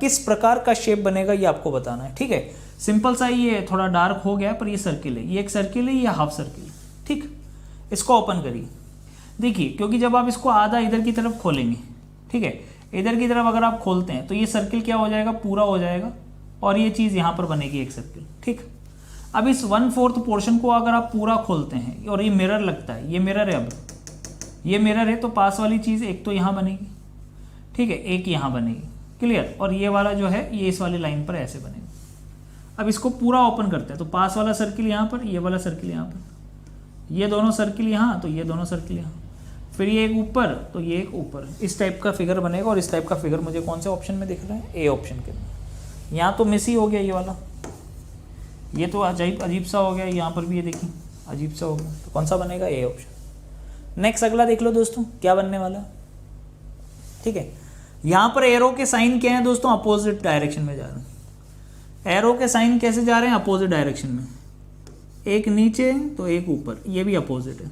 किस प्रकार का शेप बनेगा ये आपको बताना है, ठीक है। सिंपल सा, ये थोड़ा डार्क हो गया पर ये सर्किल है, ये एक सर्किल है, ये हाफ सर्किल, ठीक। इसको ओपन करिए, देखिए क्योंकि जब आप इसको आधा इधर की तरफ खोलेंगे, ठीक है, इधर की तरफ अगर आप खोलते हैं तो ये सर्किल क्या हो जाएगा, पूरा हो जाएगा, और ये चीज़ यहाँ पर बनेगी एक सर्किल, ठीक। अब इस 1/4 पोर्शन को अगर आप पूरा खोलते हैं और ये मिरर लगता है, ये मिरर है, अब ये मिरर है तो पास वाली चीज़ एक तो यहाँ बनेगी, ठीक है, एक यहाँ बनेगी, क्लियर, और ये वाला जो है ये इस वाली लाइन पर ऐसे बनेगा। अब इसको पूरा ओपन करते हैं तो पास वाला सर्किल यहाँ पर, ये वाला सर्किल यहाँ पर, ये दोनों सर्किल यहाँ, तो ये दोनों सर्किल यहाँ, फिर ये एक ऊपर तो ये एक ऊपर, इस टाइप का फिगर बनेगा। और इस टाइप का फिगर मुझे कौन से ऑप्शन में दिख रहा है, ए ऑप्शन के अंदर। यहाँ तो मिस ही हो गया ये वाला, ये तो अजीब सा हो गया, यहाँ पर भी ये देखिए अजीब सा हो गया, तो कौन सा बनेगा, ए ऑप्शन। नेक्स्ट अगला देख लो दोस्तों क्या बनने वाला है, ठीक है। यहाँ पर एरो के साइन क्या है दोस्तों, अपोजिट डायरेक्शन में जा रहे हैं। एरो के साइन कैसे जा रहे हैं, अपोजिट डायरेक्शन में, एक नीचे तो एक ऊपर, ये भी अपोजिट है,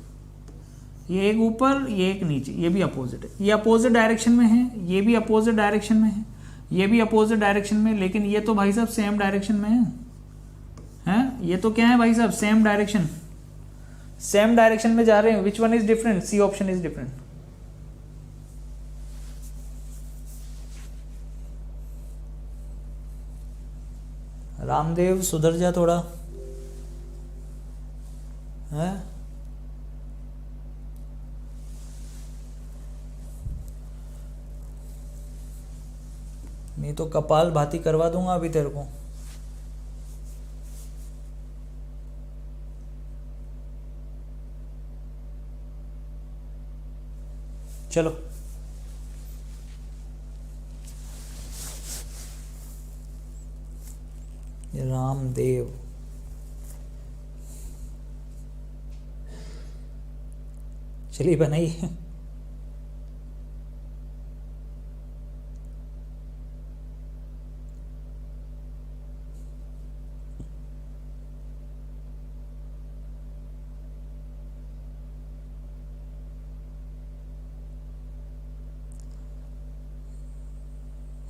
ये एक ऊपर ये एक नीचे, ये भी अपोजिट है, ये अपोजिट डायरेक्शन में है, ये भी अपोजिट डायरेक्शन में है, ये भी अपोजिट डायरेक्शन में, लेकिन ये तो भाई साहब सेम डायरेक्शन में है, हैं, ये तो क्या है भाई साहब, सेम डायरेक्शन, सेम डायरेक्शन में जा रहे हैं। Which one is different, C option is different. Ramdev सुधर जा थोड़ा, है नहीं तो कपाल भाती करवा दूंगा अभी तेरे को। चलो रामदेव चलिए बनाइए।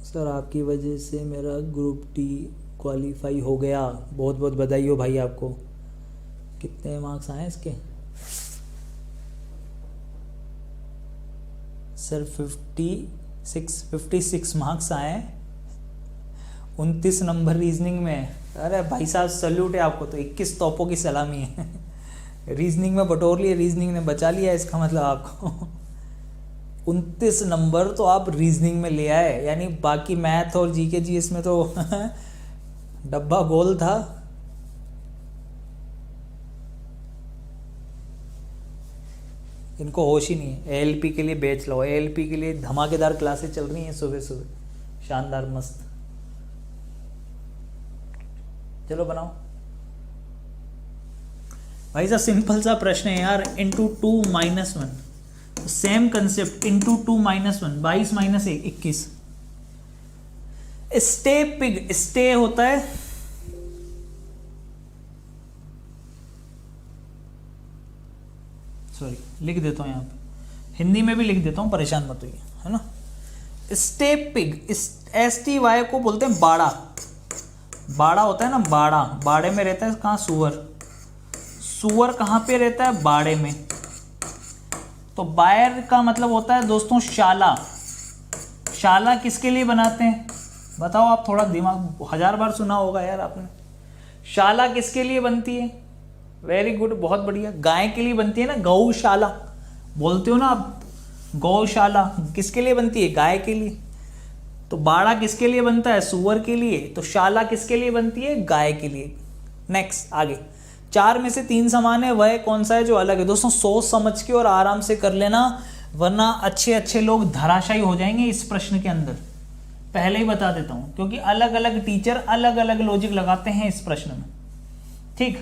सर आपकी वजह से मेरा ग्रुप डी क्वालिफाई हो गया, बहुत बहुत बधाई हो भाई आपको। कितने मार्क्स आए इसके? सर 56 मार्क्स आए, 29 नंबर रीजनिंग में। अरे भाई साहब सल्यूट है आपको, तो 21 तोपों की सलामी है। रीजनिंग में बटोर लिए, रीजनिंग ने बचा लिया इसका मतलब आपको। 29 नंबर तो आप रीजनिंग में ले आए, यानी बाकी मैथ और जीके जी इसमें तो डब्बा गोल था। इनको होश ही नहीं है। एएलपी के लिए बेच लो, एएलपी के लिए धमाकेदार क्लासेस चल रही हैं सुबह सुबह, शानदार मस्त। चलो बनाओ भाई साहब, सिंपल सा प्रश्न है यार। Into 2 - 1, same concept. Into 2 - 1, 22 - 1 21। Stay pig, stay होता है सॉरी लिख देता हूं यहां पे, हिंदी में भी लिख देता हूं, परेशान मत होइए, है ना। स्टे पिग, STY को बोलते हैं बाड़ा। बाड़ा होता है ना, बाड़ा, बाड़े में रहता है कहाँ? सुअर। सुअर कहाँ पे रहता है? बाड़े में। तो बायर का मतलब होता है दोस्तों शाला। शाला किसके लिए बनाते हैं बताओ आप? थोड़ा दिमाग, 1000 बार सुना होगा यार आपने। शाला किसके लिए बनती है? वेरी गुड, बहुत बढ़िया। गाय के लिए बनती है ना, गौशाला बोलते हो ना आप। गौशाला किसके लिए बनती है? गाय के लिए। तो बाड़ा किसके लिए बनता है? सुअर के लिए। तो शाला किसके लिए बनती है? गाय के लिए। नेक्स्ट आगे, 4 में से 3 समान है, वह कौन सा है जो अलग है? दोस्तों सोच समझ के और आराम से कर लेना, वरना अच्छे अच्छे लोग धराशायी हो जाएंगे इस प्रश्न के अंदर। पहले ही बता देता हूं, क्योंकि अलग अलग टीचर अलग अलग लॉजिक लगाते हैं इस प्रश्न में। ठीक,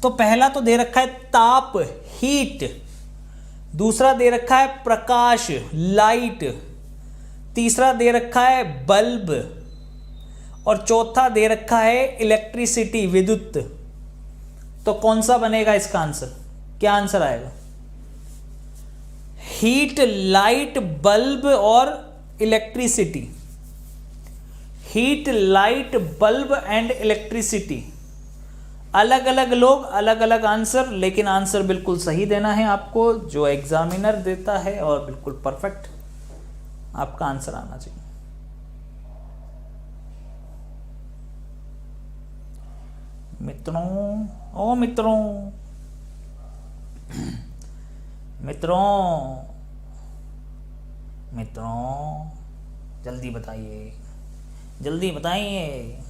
तो पहला तो दे रखा है ताप, हीट। दूसरा दे रखा है प्रकाश, लाइट। तीसरा दे रखा है बल्ब, और चौथा दे रखा है इलेक्ट्रिसिटी, विद्युत। तो कौन सा बनेगा इसका आंसर? क्या आंसर आएगा? हीट, लाइट, बल्ब और electricity. Heat, light, bulb and electricity. अलग अलग लोग अलग अलग आंसर, लेकिन आंसर बिल्कुल सही देना है आपको, जो एग्जामिनर देता है, और बिल्कुल परफेक्ट आपका आंसर आना चाहिए। मित्रों, ओ मित्रों, मित्रों, मित्रों, जल्दी बताइए, जल्दी बताइए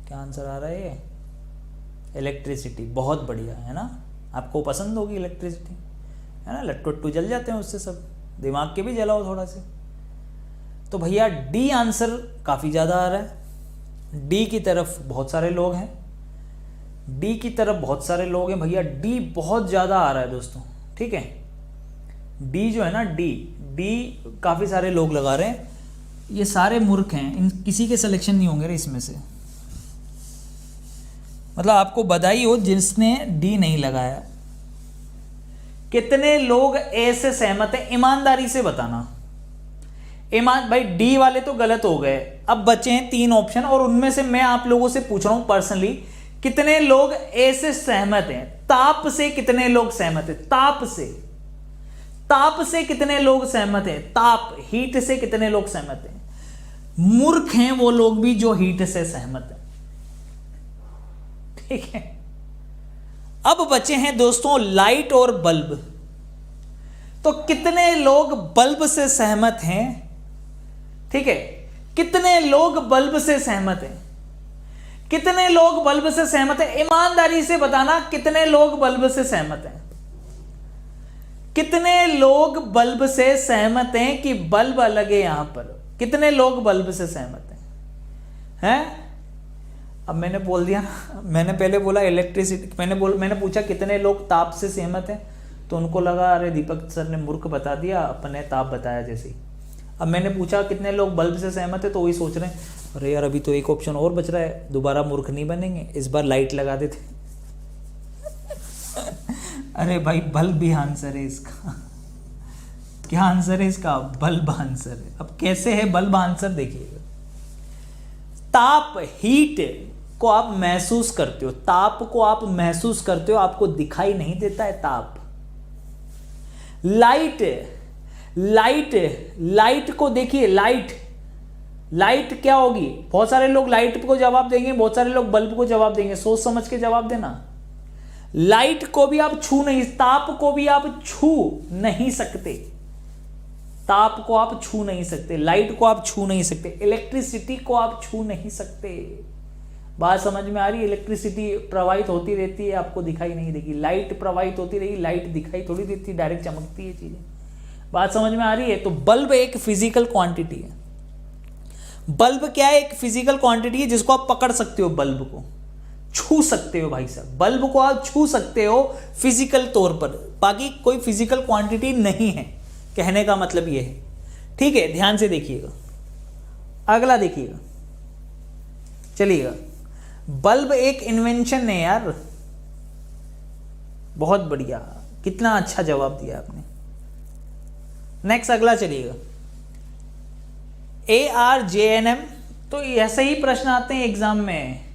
क्या आंसर आ रहा है? इलेक्ट्रिसिटी। बहुत बढ़िया, है ना। आपको पसंद होगी इलेक्ट्रिसिटी, है ना। लट्टू वट्टू जल जाते हैं उससे सब, दिमाग के भी जलाओ थोड़ा से। तो भैया डी आंसर काफ़ी ज़्यादा आ रहा है। डी की तरफ बहुत सारे लोग हैं, डी की तरफ बहुत सारे लोग हैं भैया। डी बहुत ज़्यादा आ रहा है दोस्तों, ठीक है। डी जो है ना, डी काफ़ी सारे लोग लगा रहे हैं। ये सारे मूर्ख हैं, इन किसी के सिलेक्शन नहीं होंगे इसमें से। मतलब आपको बधाई हो जिसने डी नहीं लगाया। कितने लोग ए से सहमत हैं? ईमानदारी से बताना। भाई डी वाले तो गलत हो गए, अब बचे हैं 3 ऑप्शन, और उनमें से मैं आप लोगों से पूछ रहा हूं पर्सनली, कितने लोग ए से सहमत हैं? ताप से कितने लोग सहमत हैं? ताप से, ताप से कितने लोग सहमत हैं? ताप, हीट से कितने लोग सहमत हैं? मूर्ख हैं वो लोग भी जो हीट से सहमत हैं, ठीक है। अब बचे हैं दोस्तों लाइट और बल्ब। तो कितने लोग बल्ब से सहमत हैं? ठीक है, कितने लोग बल्ब से सहमत हैं? कितने लोग बल्ब से सहमत हैं? ईमानदारी से बताना, कितने लोग बल्ब से सहमत हैं? कितने लोग बल्ब से सहमत हैं कि बल्ब अलग है यहां पर? कितने लोग बल्ब से सहमत हैं? हैं? अब मैंने बोल दिया ना, मैंने पहले बोला इलेक्ट्रिसिटी, मैंने पूछा कितने लोग ताप से सहमत हैं, तो उनको लगा अरे दीपक सर ने मूर्ख बता दिया, अपने ताप बताया जैसे ही। अब मैंने पूछा कितने लोग बल्ब से सहमत है, तो वही सोच रहे हैं अरे यार अभी तो एक ऑप्शन और बच रहा है, दोबारा मूर्ख नहीं बनेंगे, इस बार लाइट लगा देते। अरे भाई बल्ब भी आंसर है इसका। क्या आंसर है इसका? बल्ब आंसर है। अब कैसे है बल्ब आंसर देखिएगा। ताप, हीट को आप महसूस करते हो, ताप को आप महसूस करते हो, आपको दिखाई नहीं देता है ताप। लाइट, लाइट को देखिए, लाइट क्या होगी? बहुत सारे लोग लाइट को जवाब देंगे, बहुत सारे लोग बल्ब को जवाब देंगे, सोच समझ के जवाब देना। लाइट को भी आप छू नहीं, ताप को भी आप छू नहीं सकते, ताप को आप छू नहीं सकते, लाइट को आप छू नहीं सकते, इलेक्ट्रिसिटी को आप छू नहीं सकते। बात समझ में आ रही है? इलेक्ट्रिसिटी प्रवाहित होती रहती है, आपको दिखाई नहीं देगी। लाइट प्रवाहित होती रहेगी, लाइट दिखाई थोड़ी देती, डायरेक्ट चमकती है चीजें। बात समझ में आ रही है? तो बल्ब एक फिजिकल क्वांटिटी है। बल्ब क्या है? एक फिजिकल क्वांटिटी है जिसको आप पकड़ सकते हो, बल्ब को छू सकते हो भाई साहब, बल्ब को आप छू सकते हो फिजिकल तौर पर, बाकी कोई फिजिकल क्वांटिटी नहीं है, कहने का मतलब यह है। ठीक है, ध्यान से देखिएगा, अगला देखिएगा, चलिएगा। बल्ब एक इन्वेंशन है यार, बहुत बढ़िया, कितना अच्छा जवाब दिया आपने। नेक्स्ट अगला चलिएगा, ARJNM, तो ऐसे ही प्रश्न आते हैं एग्जाम में।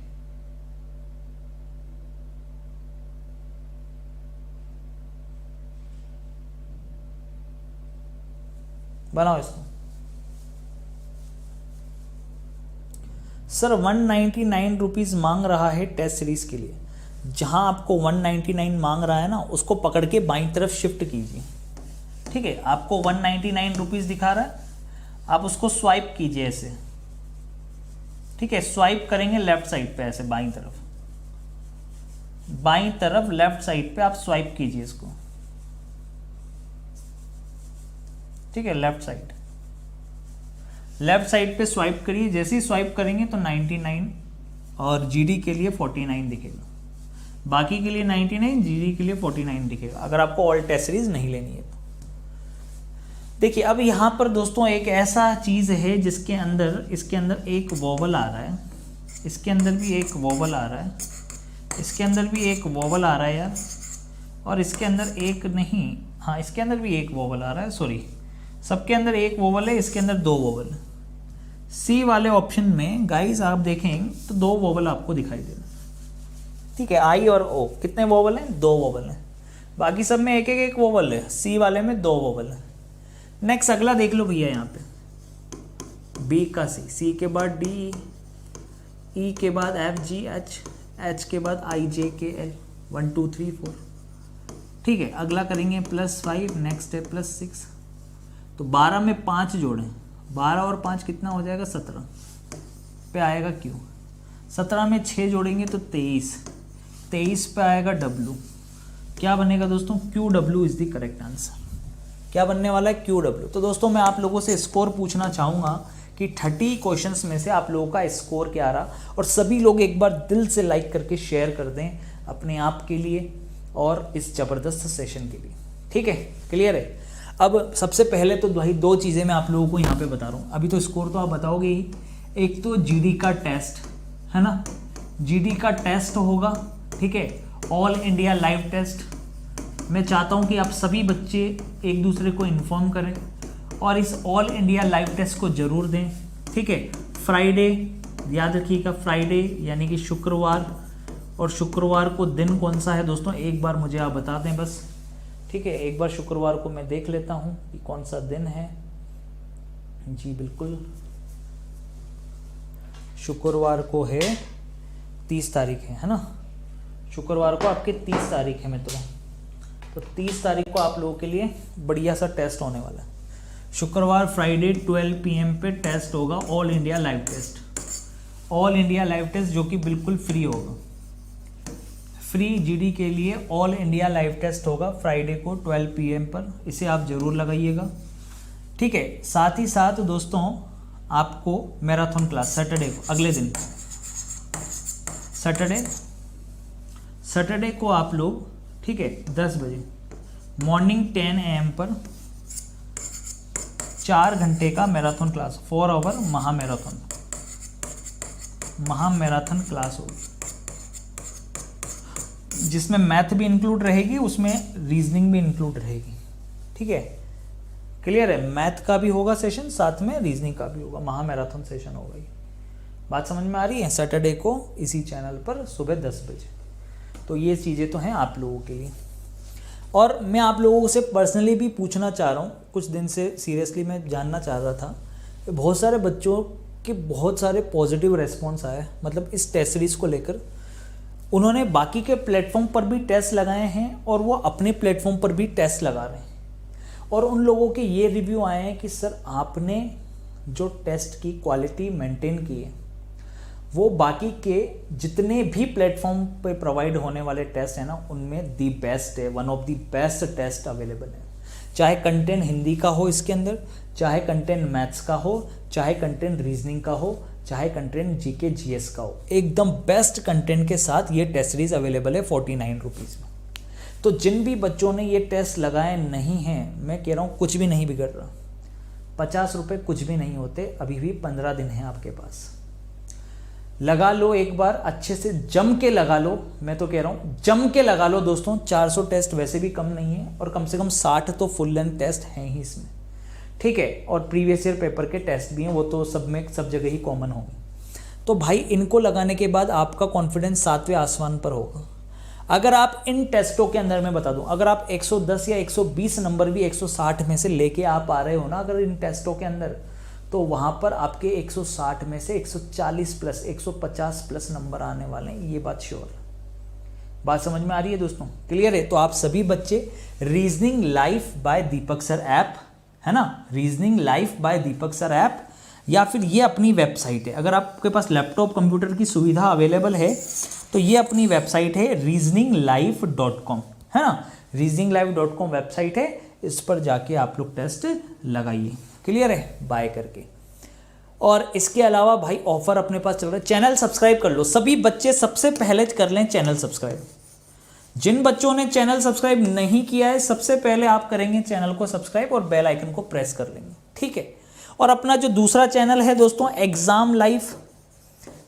बनाओ इसको। सर 199 रुपीज मांग रहा है टेस्ट सीरीज के लिए। जहां आपको 199 मांग रहा है ना, उसको पकड़ के बाईं तरफ शिफ्ट कीजिए। ठीक है, आपको 199 रुपीज दिखा रहा है, आप उसको स्वाइप कीजिए ऐसे। ठीक है, स्वाइप करेंगे लेफ्ट साइड पे, ऐसे बाईं तरफ लेफ्ट साइड पे आप स्वाइप कीजिए इसको। ठीक है, लेफ्ट साइड पे स्वाइप करिए। जैसे ही स्वाइप करेंगे तो 99 और जीडी के लिए 49 दिखेगा, बाकी के लिए 99, जीडी के लिए 49 दिखेगा, अगर आपको ऑल टेस्ट सीरीज नहीं लेनी है तो। देखिए अब यहाँ पर दोस्तों एक ऐसा चीज़ है जिसके अंदर, इसके अंदर एक वोवल आ रहा है, इसके अंदर भी एक वोवल आ रहा है, इसके अंदर भी एक वोवल आ रहा है यार, और इसके अंदर एक नहीं, हाँ इसके अंदर भी एक वोवल आ रहा है, सॉरी सबके अंदर एक वोवल है, इसके अंदर दो वोवल। सी वाले ऑप्शन में गाइस आप देखें तो दो वोवल आपको दिखाई दे रहा है। ठीक है, आई और ओ कितने वोवल हैं? दो वोवल हैं, बाकी सब में एक वोवल है, सी वाले में दो वोवल है। नेक्स्ट अगला देख लो भैया, यहाँ पे बी का सी, सी के बाद डी, ई के बाद एफ जी एच, एच के बाद आई जे के एल, 1 2 3 4। ठीक है, अगला करेंगे +5, नेक्स्ट है +6, तो 12 में 5 जोड़ें, 12 और 5 कितना हो जाएगा? 17 पे आएगा क्यू। 17 में 6 जोड़ेंगे तो 23 पे आएगा डब्लू। क्या बनेगा दोस्तों? QW is the correct answer. क्या बनने वाला है? QW। तो दोस्तों मैं आप लोगों से स्कोर पूछना चाहूँगा कि 30 क्वेश्चंस में से आप लोगों का स्कोर क्या रहा, और सभी लोग एक बार दिल से लाइक करके शेयर कर दें अपने आप के लिए और इस ज़बरदस्त सेशन के लिए। ठीक है, क्लियर है? अब सबसे पहले तो भाई दो चीज़ें मैं आप लोगों को यहाँ पे बता रहा हूँ, अभी तो स्कोर तो आप बताओगे ही। एक तो जीडी का टेस्ट है ना, जीडी का टेस्ट होगा, ठीक है, ऑल इंडिया लाइव टेस्ट। मैं चाहता हूँ कि आप सभी बच्चे एक दूसरे को इन्फॉर्म करें और इस ऑल इंडिया लाइव टेस्ट को ज़रूर दें। ठीक है, फ्राइडे याद रखिएगा, फ्राइडे यानी कि शुक्रवार, और शुक्रवार को दिन कौन सा है दोस्तों एक बार मुझे आप बता दें बस। ठीक है, एक बार शुक्रवार को मैं देख लेता हूँ कि कौन सा दिन है। जी बिल्कुल, शुक्रवार को है 30 तारीख है ना, शुक्रवार को आपके 30 तारीख है मित्रों। तो 30 तारीख को आप लोगों के लिए बढ़िया सा टेस्ट होने वाला है। शुक्रवार फ्राइडे 12 PM पे टेस्ट होगा, all India live test, all India live test जो कि बिल्कुल फ्री होगा। फ्री जीडी के लिए ऑल इंडिया लाइव टेस्ट होगा फ्राइडे को 12 PM पर, इसे आप ज़रूर लगाइएगा। ठीक है, साथ ही साथ दोस्तों आपको मैराथन क्लास सैटरडे को, अगले दिन सैटरडे को आप लोग, ठीक है, 10 बजे मॉर्निंग 10 AM पर 4 घंटे का मैराथन क्लास, 4 आवर महामैराथन क्लास होगी, जिसमें मैथ भी इंक्लूड रहेगी, उसमें रीजनिंग भी इंक्लूड रहेगी। ठीक है, क्लियर है? मैथ का भी होगा सेशन, साथ में रीजनिंग का भी होगा, महामैराथन सेशन होगा। ये बात समझ में आ रही है? सैटरडे को इसी चैनल पर सुबह 10 बजे। तो ये चीज़ें तो हैं आप लोगों के लिए। और मैं आप लोगों से पर्सनली भी पूछना चाह रहा हूँ, कुछ दिन से सीरियसली मैं जानना चाह रहा था कि बहुत सारे बच्चों के बहुत सारे पॉजिटिव रेस्पॉन्स आए, मतलब इस टेस्ट सीरीज़ को लेकर। उन्होंने बाकी के प्लेटफॉर्म पर भी टेस्ट लगाए हैं और वो अपने प्लेटफॉर्म पर भी टेस्ट लगा रहे हैं, और उन लोगों के ये रिव्यू आए हैं कि सर आपने जो टेस्ट की क्वालिटी मेंटेन की है वो बाकी के जितने भी प्लेटफॉर्म पे प्रोवाइड होने वाले टेस्ट हैं ना, उनमें दी बेस्ट है, one of the best test available है। चाहे कंटेंट हिंदी का हो इसके अंदर, चाहे कंटेंट मैथ्स का हो, चाहे कंटेंट रीजनिंग का हो, चाहे कंटेंट जीके जीएस का हो, एकदम बेस्ट कंटेंट के साथ ये टेस्ट सीरीज अवेलेबल है 49 रुपीज़ में। तो जिन भी बच्चों ने ये टेस्ट लगाए नहीं हैं, मैं कह रहा हूँ कुछ भी नहीं बिगड़ रहा, 50 रुपये कुछ भी नहीं होते, अभी भी 15 दिन हैं आपके पास। लगा लो एक बार, अच्छे से जम के लगा लो, मैं तो कह रहा हूँ जम के लगा लो दोस्तों। 400 टेस्ट वैसे भी कम नहीं है, और कम से कम 60 तो फुल लेंथ टेस्ट हैं ही इसमें। ठीक है, और प्रीवियस ईयर पेपर के टेस्ट भी हैं, वो तो सब जगह ही कॉमन होंगे। तो भाई इनको लगाने के बाद आपका कॉन्फिडेंस 7वें आसमान पर होगा। अगर आप इन टेस्टों के अंदर, मैं बता दूं, अगर आप 110 या 120 नंबर भी 160 में से लेके आप आ रहे हो ना अगर इन टेस्टों के अंदर, तो वहाँ पर आपके 160 में से 140 प्लस 150 प्लस नंबर आने वाले हैं, ये बात श्योर है। बात समझ में आ रही है दोस्तों? क्लियर है? तो आप सभी बच्चे reasoning life by Deepak sir app, है ना, reasoning life by Deepak sir app, या फिर ये अपनी वेबसाइट है। अगर आपके पास लैपटॉप कंप्यूटर की सुविधा अवेलेबल है तो ये अपनी वेबसाइट है reasoninglife.com, है ना, reasoninglife.com वेबसाइट है, इस पर जाके आप लोग टेस्ट लगाइए। क्लियर है? बाय करके। और इसके अलावा भाई ऑफर अपने पास चल रहा है, चैनल सब्सक्राइब कर लो। सभी बच्चे सबसे पहले कर लें चैनल सब्सक्राइब। जिन बच्चों ने चैनल सब्सक्राइब नहीं किया है, सबसे पहले आप करेंगे चैनल को सब्सक्राइब और बेल आइकन को प्रेस कर लेंगे। ठीक है, और अपना जो दूसरा चैनल है दोस्तों, एग्जाम लाइफ,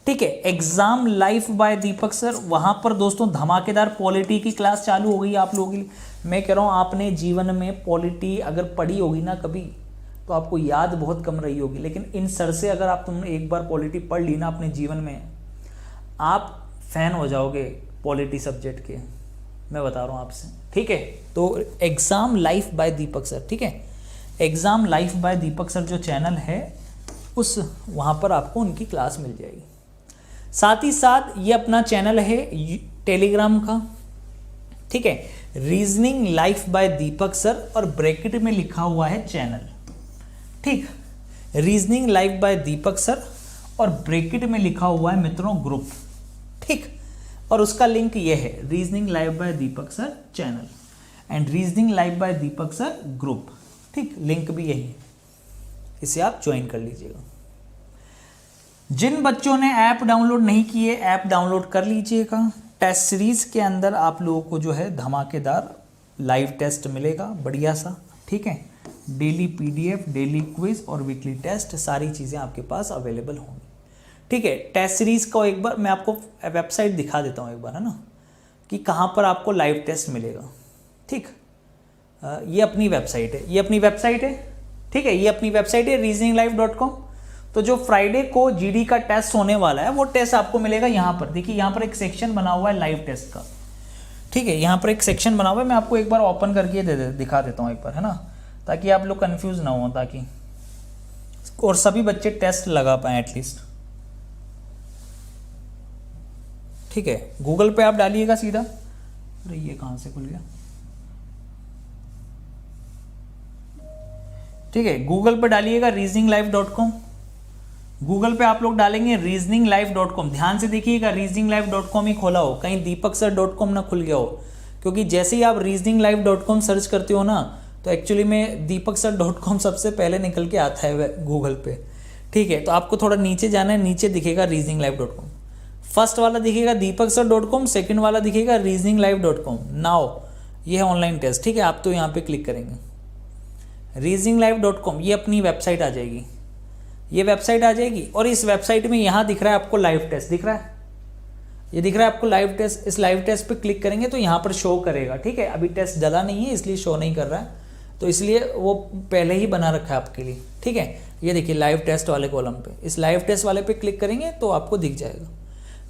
ठीक है, exam life by Deepak sir, वहां पर दोस्तों धमाकेदार पॉलिटी की क्लास चालू हो गई आप लोगों के लिए। मैं कह रहा हूँ आपने जीवन में पॉलिटी अगर पढ़ी होगी ना कभी, तो आपको याद बहुत कम रही होगी, लेकिन इन सर से अगर तुमने एक बार पॉलिटी पढ़ ली ना अपने जीवन में, आप फैन हो जाओगे पॉलिटी सब्जेक्ट के, मैं बता रहा हूँ आपसे। ठीक है, तो exam life by Deepak sir, ठीक है, exam life by Deepak sir जो चैनल है उस वहाँ पर आपको उनकी क्लास मिल जाएगी। साथ ही साथ ये अपना चैनल है टेलीग्राम का, ठीक है, reasoning life by Deepak sir, और ब्रैकेट में लिखा हुआ है चैनल। ठीक, reasoning life by Deepak sir और ब्रैकेट में लिखा हुआ है मित्रों ग्रुप। ठीक, और उसका लिंक ये है reasoning life by Deepak sir channel and reasoning life by Deepak sir group. ठीक, लिंक भी यही है, इसे आप ज्वाइन कर लीजिएगा। जिन बच्चों ने ऐप डाउनलोड नहीं किए, ऐप डाउनलोड कर लीजिएगा। टेस्ट सीरीज के अंदर आप लोगों को जो है धमाकेदार लाइव टेस्ट मिलेगा, बढ़िया सा। ठीक है, डेली पीडीएफ, डेली क्विज और वीकली टेस्ट, सारी चीज़ें आपके पास अवेलेबल होंगी। ठीक है, टेस्ट सीरीज को एक बार मैं आपको वेबसाइट दिखा देता हूँ एक बार, है ना, कि कहाँ पर आपको लाइव टेस्ट मिलेगा। ठीक, ये अपनी वेबसाइट है, ये अपनी वेबसाइट है। ठीक है, ये अपनी वेबसाइट है reasoninglife.com। तो जो फ्राइडे को जीडी का टेस्ट होने वाला है वो टेस्ट आपको मिलेगा यहाँ पर। देखिए यहाँ पर एक सेक्शन बना हुआ है लाइव टेस्ट का। ठीक है, यहाँ पर एक सेक्शन बना हुआ है, मैं आपको एक बार ओपन करके दिखा देता हूँ एक बार, है ना, ताकि आप लोग कंफ्यूज ना हो, ताकि और सभी बच्चे टेस्ट लगा पाएँ एटलीस्ट। ठीक है, गूगल पे आप डालिएगा सीधा। अरे ये कहाँ से खुल गया? ठीक है, गूगल पे डालिएगा reasoninglife.com। गूगल पे आप लोग डालेंगे reasoninglife.com। ध्यान से देखिएगा, reasoninglife.com ही खोला हो, कहीं deepaksir.com ना खुल गया हो, क्योंकि जैसे ही आप reasoninglife.com सर्च करते हो ना, तो एक्चुअली में deepaksir.com सबसे पहले निकल के आता है गूगल पे। ठीक है, तो आपको थोड़ा नीचे जाना है, नीचे दिखेगा reasoninglife.com। फर्स्ट वाला दिखेगा deepaksir.com, सेकंड वाला दिखेगा reasoninglive.com। नाउ ये है ऑनलाइन टेस्ट, ठीक है। आप तो यहाँ पे क्लिक करेंगे reasoninglive.com, ये अपनी वेबसाइट आ जाएगी, ये वेबसाइट आ जाएगी। और इस वेबसाइट में यहाँ दिख रहा है आपको लाइव टेस्ट, दिख रहा है, ये दिख रहा है आपको लाइव टेस्ट। इस लाइव टेस्ट पे क्लिक करेंगे तो यहाँ पर शो करेगा, ठीक है। अभी टेस्ट डला नहीं है इसलिए शो नहीं कर रहा है, तो इसलिए वो पहले ही बना रखा है आपके लिए, ठीक है। ये देखिए लाइव टेस्ट वाले कॉलम पे, इस लाइव टेस्ट वाले पे क्लिक करेंगे तो आपको दिख जाएगा।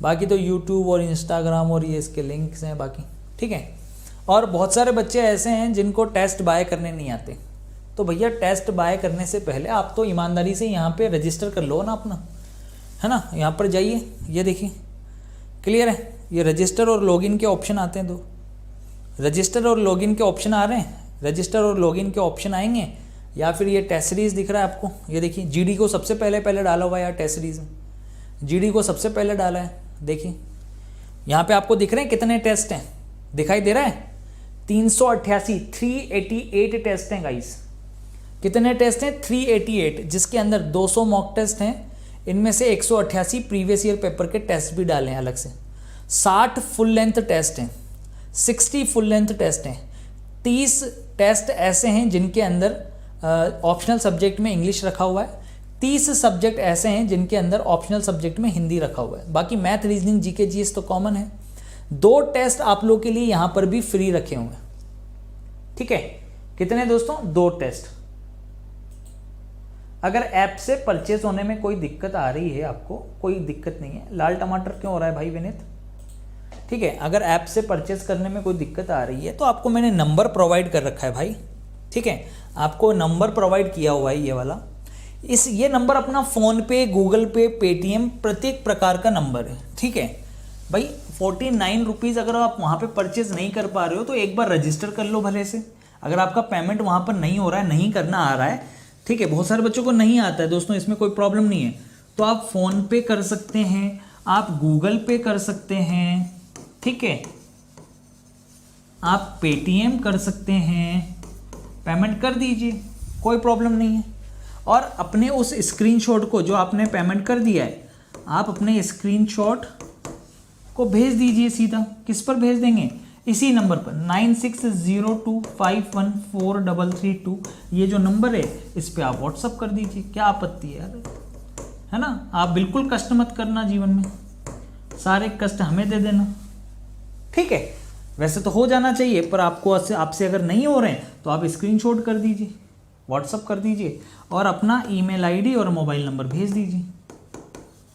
बाकी तो यूट्यूब और इंस्टाग्राम और ये इसके लिंक्स हैं बाकी, ठीक है। और बहुत सारे बच्चे ऐसे हैं जिनको टेस्ट बाय करने नहीं आते, तो भैया टेस्ट बाय करने से पहले आप तो ईमानदारी से यहाँ पे रजिस्टर कर लो ना अपना, है ना। यहाँ पर जाइए, ये देखिए क्लियर है, ये रजिस्टर और लॉगिन के ऑप्शन आते हैं, दो रजिस्टर और लॉगिन के ऑप्शन आ रहे हैं, रजिस्टर और लॉगिन के ऑप्शन आएंगे। या फिर ये टेस्ट सीरीज दिख रहा है आपको, ये देखिए जीडी को सबसे पहले डाला हुआ है यार, टेस्ट सीरीज में जीडी को सबसे पहले डाला है। देखिए यहाँ पे आपको दिख रहे हैं कितने टेस्ट हैं, दिखाई दे रहा है 388, 388 टेस्ट हैं गाइस। कितने टेस्ट हैं? 388, जिसके अंदर 200 मॉक टेस्ट हैं, इनमें से 188 प्रीवियस ईयर पेपर के टेस्ट भी डाले हैं अलग से। 60 फुल लेंथ टेस्ट हैं, 60 फुल लेंथ टेस्ट हैं। 30 टेस्ट ऐसे हैं जिनके अंदर ऑप्शनल सब्जेक्ट में इंग्लिश रखा हुआ है। 30 सब्जेक्ट ऐसे हैं जिनके अंदर ऑप्शनल सब्जेक्ट में हिंदी रखा हुआ है। बाकी मैथ, रीजनिंग, जीके, जीएस तो कॉमन है। 2 टेस्ट आप लोग के लिए यहाँ पर भी फ्री रखे हुए हैं, ठीक है। कितने दोस्तों? 2 टेस्ट। अगर ऐप से परचेज होने में कोई दिक्कत आ रही है आपको, कोई दिक्कत नहीं है। लाल टमाटर क्यों हो रहा है भाई विनीत? ठीक है, अगर ऐप से परचेज करने में कोई दिक्कत आ रही है तो आपको मैंने नंबर प्रोवाइड कर रखा है भाई, ठीक है। आपको नंबर प्रोवाइड किया हुआ है ये वाला। ये नंबर अपना फ़ोन पे, गूगल पे, पेटीएम, प्रत्येक प्रकार का नंबर है, ठीक है भाई। 49 रुपीज़ अगर आप वहाँ पे परचेज नहीं कर पा रहे हो तो एक बार रजिस्टर कर लो भले से। अगर आपका पेमेंट वहाँ पर नहीं हो रहा है, नहीं करना आ रहा है, ठीक है, बहुत सारे बच्चों को नहीं आता है दोस्तों, इसमें कोई प्रॉब्लम नहीं है। तो आप फ़ोन पे कर सकते हैं, आप गूगल पे कर सकते हैं, ठीक है, आप पेटीएम कर सकते हैं, पेमेंट कर दीजिए, कोई प्रॉब्लम नहीं है। और अपने उस स्क्रीनशॉट को जो आपने पेमेंट कर दिया है, आप अपने स्क्रीनशॉट को भेज दीजिए सीधा। किस पर भेज देंगे? इसी नंबर पर 9602514332, ये जो नंबर है इस पे आप व्हाट्सअप कर दीजिए। क्या आपत्ति है यार, है ना। आप बिल्कुल कष्ट मत करना जीवन में, सारे कष्ट हमें दे देना, ठीक है। वैसे तो हो जाना चाहिए, पर आपसे अगर नहीं हो रहे हैं तो आप स्क्रीनशॉट कर दीजिए, व्हाट्सअप कर दीजिए और अपना ईमेल आईडी और मोबाइल नंबर भेज दीजिए,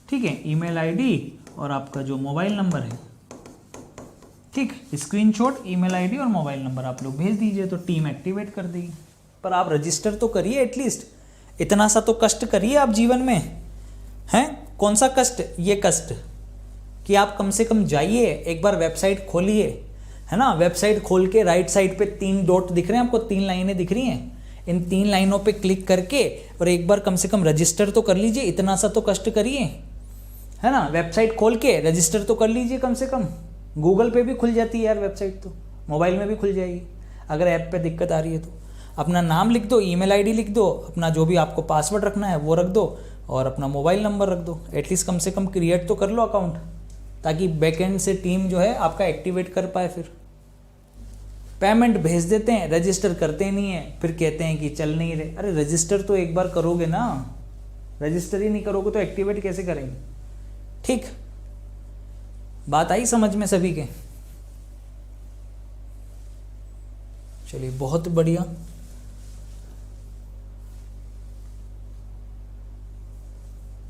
ठीक है। ईमेल आईडी और आपका जो मोबाइल नंबर है, ठीक, स्क्रीनशॉट, ईमेल आईडी और मोबाइल नंबर आप लोग भेज दीजिए तो टीम एक्टिवेट कर देगी। पर आप रजिस्टर तो करिए एटलीस्ट, इतना सा तो कष्ट करिए आप जीवन में, हैं। कौन सा कष्ट? ये कष्ट कि आप कम से कम जाइए, एक बार वेबसाइट खोलिए, है ना। वेबसाइट खोल के राइट साइड पे 3 डॉट दिख रहे हैं आपको, 3 लाइनें दिख रही हैं। इन 3 लाइनों पे क्लिक करके और एक बार कम से कम रजिस्टर तो कर लीजिए, इतना सा तो कष्ट करिए, है ना। वेबसाइट खोल के रजिस्टर तो कर लीजिए कम से कम। गूगल पे भी खुल जाती है यार वेबसाइट, तो मोबाइल में भी खुल जाएगी। अगर ऐप पे दिक्कत आ रही है तो अपना नाम लिख दो, ईमेल आईडी लिख दो, अपना जो भी आपको पासवर्ड रखना है वो रख दो और अपना मोबाइल नंबर रख दो। एटलीस्ट कम से कम क्रिएट तो कर लो अकाउंट, ताकि बैकएंड से टीम जो है आपका एक्टिवेट कर पाए। फिर पेमेंट भेज देते हैं, रजिस्टर करते नहीं है, फिर कहते हैं कि चल नहीं रहे। अरे रजिस्टर तो एक बार करोगे ना, रजिस्टर ही नहीं करोगे तो एक्टिवेट कैसे करेंगे, ठीक। बात आई समझ में सभी के? चलिए बहुत बढ़िया।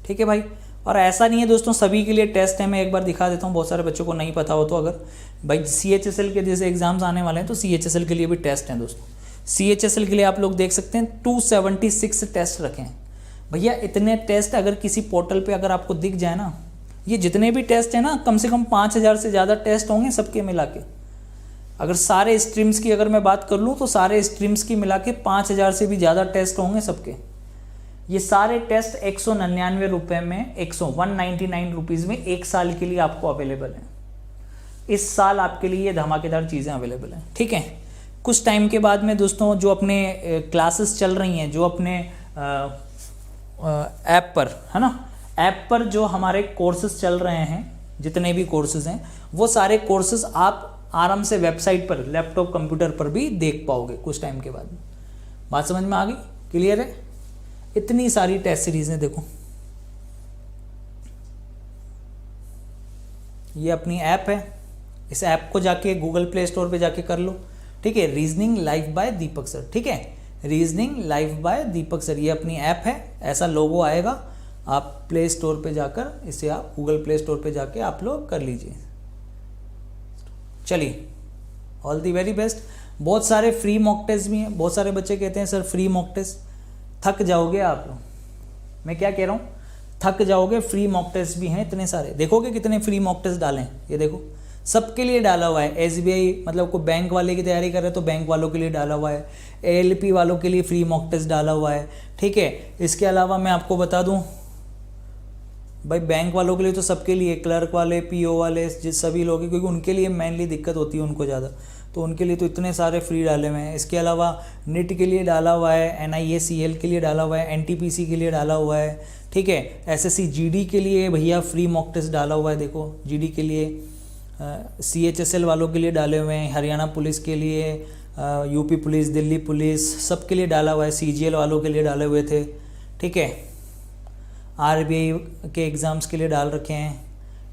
ठीक है भाई। और ऐसा नहीं है दोस्तों सभी के लिए टेस्ट है, मैं एक बार दिखा देता हूँ, बहुत सारे बच्चों को नहीं पता हो तो। अगर भाई CHSL के जैसे एग्जाम्स आने वाले हैं तो CHSL के लिए भी टेस्ट हैं दोस्तों। CHSL के लिए आप लोग देख सकते हैं 276 टेस्ट रखे हैं भैया। इतने टेस्ट अगर किसी पोर्टल पे अगर आपको दिख जाए ना, ये जितने भी टेस्ट हैं ना, कम से कम 5000 से ज़्यादा टेस्ट होंगे सबके मिला के। अगर सारे स्ट्रीम्स की अगर मैं बात कर लूँ तो सारे स्ट्रीम्स की मिला के 5000 से भी ज़्यादा टेस्ट होंगे सबके। ये सारे टेस्ट 199 रुपये में, 199 रुपीज़ में 1 साल के लिए आपको अवेलेबल है। इस साल आपके लिए ये धमाकेदार चीज़ें अवेलेबल हैं, ठीक है। कुछ टाइम के बाद में दोस्तों जो अपने क्लासेस चल रही हैं, जो अपने ऐप पर, है ना, ऐप पर जो हमारे कोर्सेज चल रहे हैं, जितने भी कोर्सेज हैं वो सारे कोर्सेज आप आराम से वेबसाइट पर, लैपटॉप कंप्यूटर पर भी देख पाओगे कुछ टाइम के बाद। बात समझ में आ गई? क्लियर है? इतनी सारी टेस्ट सीरीज हैं। देखो ये अपनी ऐप है, इस ऐप को जाके गूगल प्ले स्टोर पे जाके कर लो, ठीक है। Reasoning live bye Deepak sir, ठीक है, reasoning live bye Deepak sir, ये अपनी ऐप है। ऐसा लोगो आएगा, आप प्ले स्टोर पे जाकर इसे आप गूगल प्ले स्टोर पे जाके आप लोग कर लीजिए। चलिए, ऑल दी वेरी बेस्ट। बहुत सारे फ्री मॉक टेस्ट भी हैं। बहुत सारे बच्चे कहते हैं सर फ्री मॉक टेस्ट, थक जाओगे आप लोग। मैं क्या कह रहा हूँ, थक जाओगे। फ्री मॉक टेस्ट भी हैं इतने सारे। देखोगे कितने फ्री मॉक टेस्ट डाले हैं, ये देखो सबके लिए डाला हुआ है। SBI मतलब कोई बैंक वाले की तैयारी कर रहे हैं तो बैंक वालों के लिए डाला हुआ है, ALP वालों के लिए फ्री मॉक टेस्ट डाला हुआ है, ठीक है। इसके अलावा मैं आपको बता दूं भाई, बैंक वालों के लिए तो सबके लिए, क्लर्क वाले, PO वाले, सभी लोग, क्योंकि उनके लिए मेनली दिक्कत होती है उनको ज़्यादा, तो उनके लिए तो इतने सारे फ्री डाले हुए हैं। इसके अलावा NIT के लिए डाला हुआ है, NIA CL के लिए डाला हुआ है, NTPC के लिए डाला हुआ है, ठीक है। SSC GD के लिए भैया फ्री मॉक टेस्ट डाला हुआ है। देखो GD के लिए, CHSL वालों के लिए डाले हुए हैं, हरियाणा पुलिस के लिए, UP पुलिस, दिल्ली पुलिस, सब के लिए डाला हुआ है। CGL वालों के लिए डाले हुए थे, ठीक है। RBI के एग्ज़ाम्स के लिए डाल रखे हैं,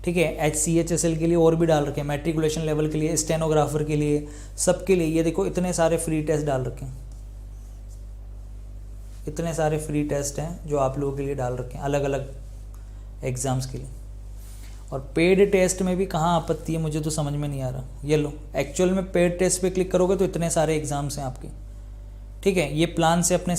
ठीक है। HCHSL के लिए और भी डाल रखे हैं, मैट्रिकुलेशन लेवल के लिए, स्टेनोग्राफर के लिए, सबके लिए। ये देखो इतने सारे फ्री टेस्ट डाल रखे हैं, इतने सारे फ्री टेस्ट हैं जो आप लोगों के लिए डाल रखे हैं अलग अलग एग्ज़ाम्स के लिए। और पेड टेस्ट में भी कहाँ आपत्ति है, मुझे तो समझ में नहीं आ रहा। ये लो, एक्चुअल में पेड टेस्ट पे क्लिक करोगे तो इतने सारे एग्ज़ाम्स हैं आपके, ठीक है। ये प्लान से अपने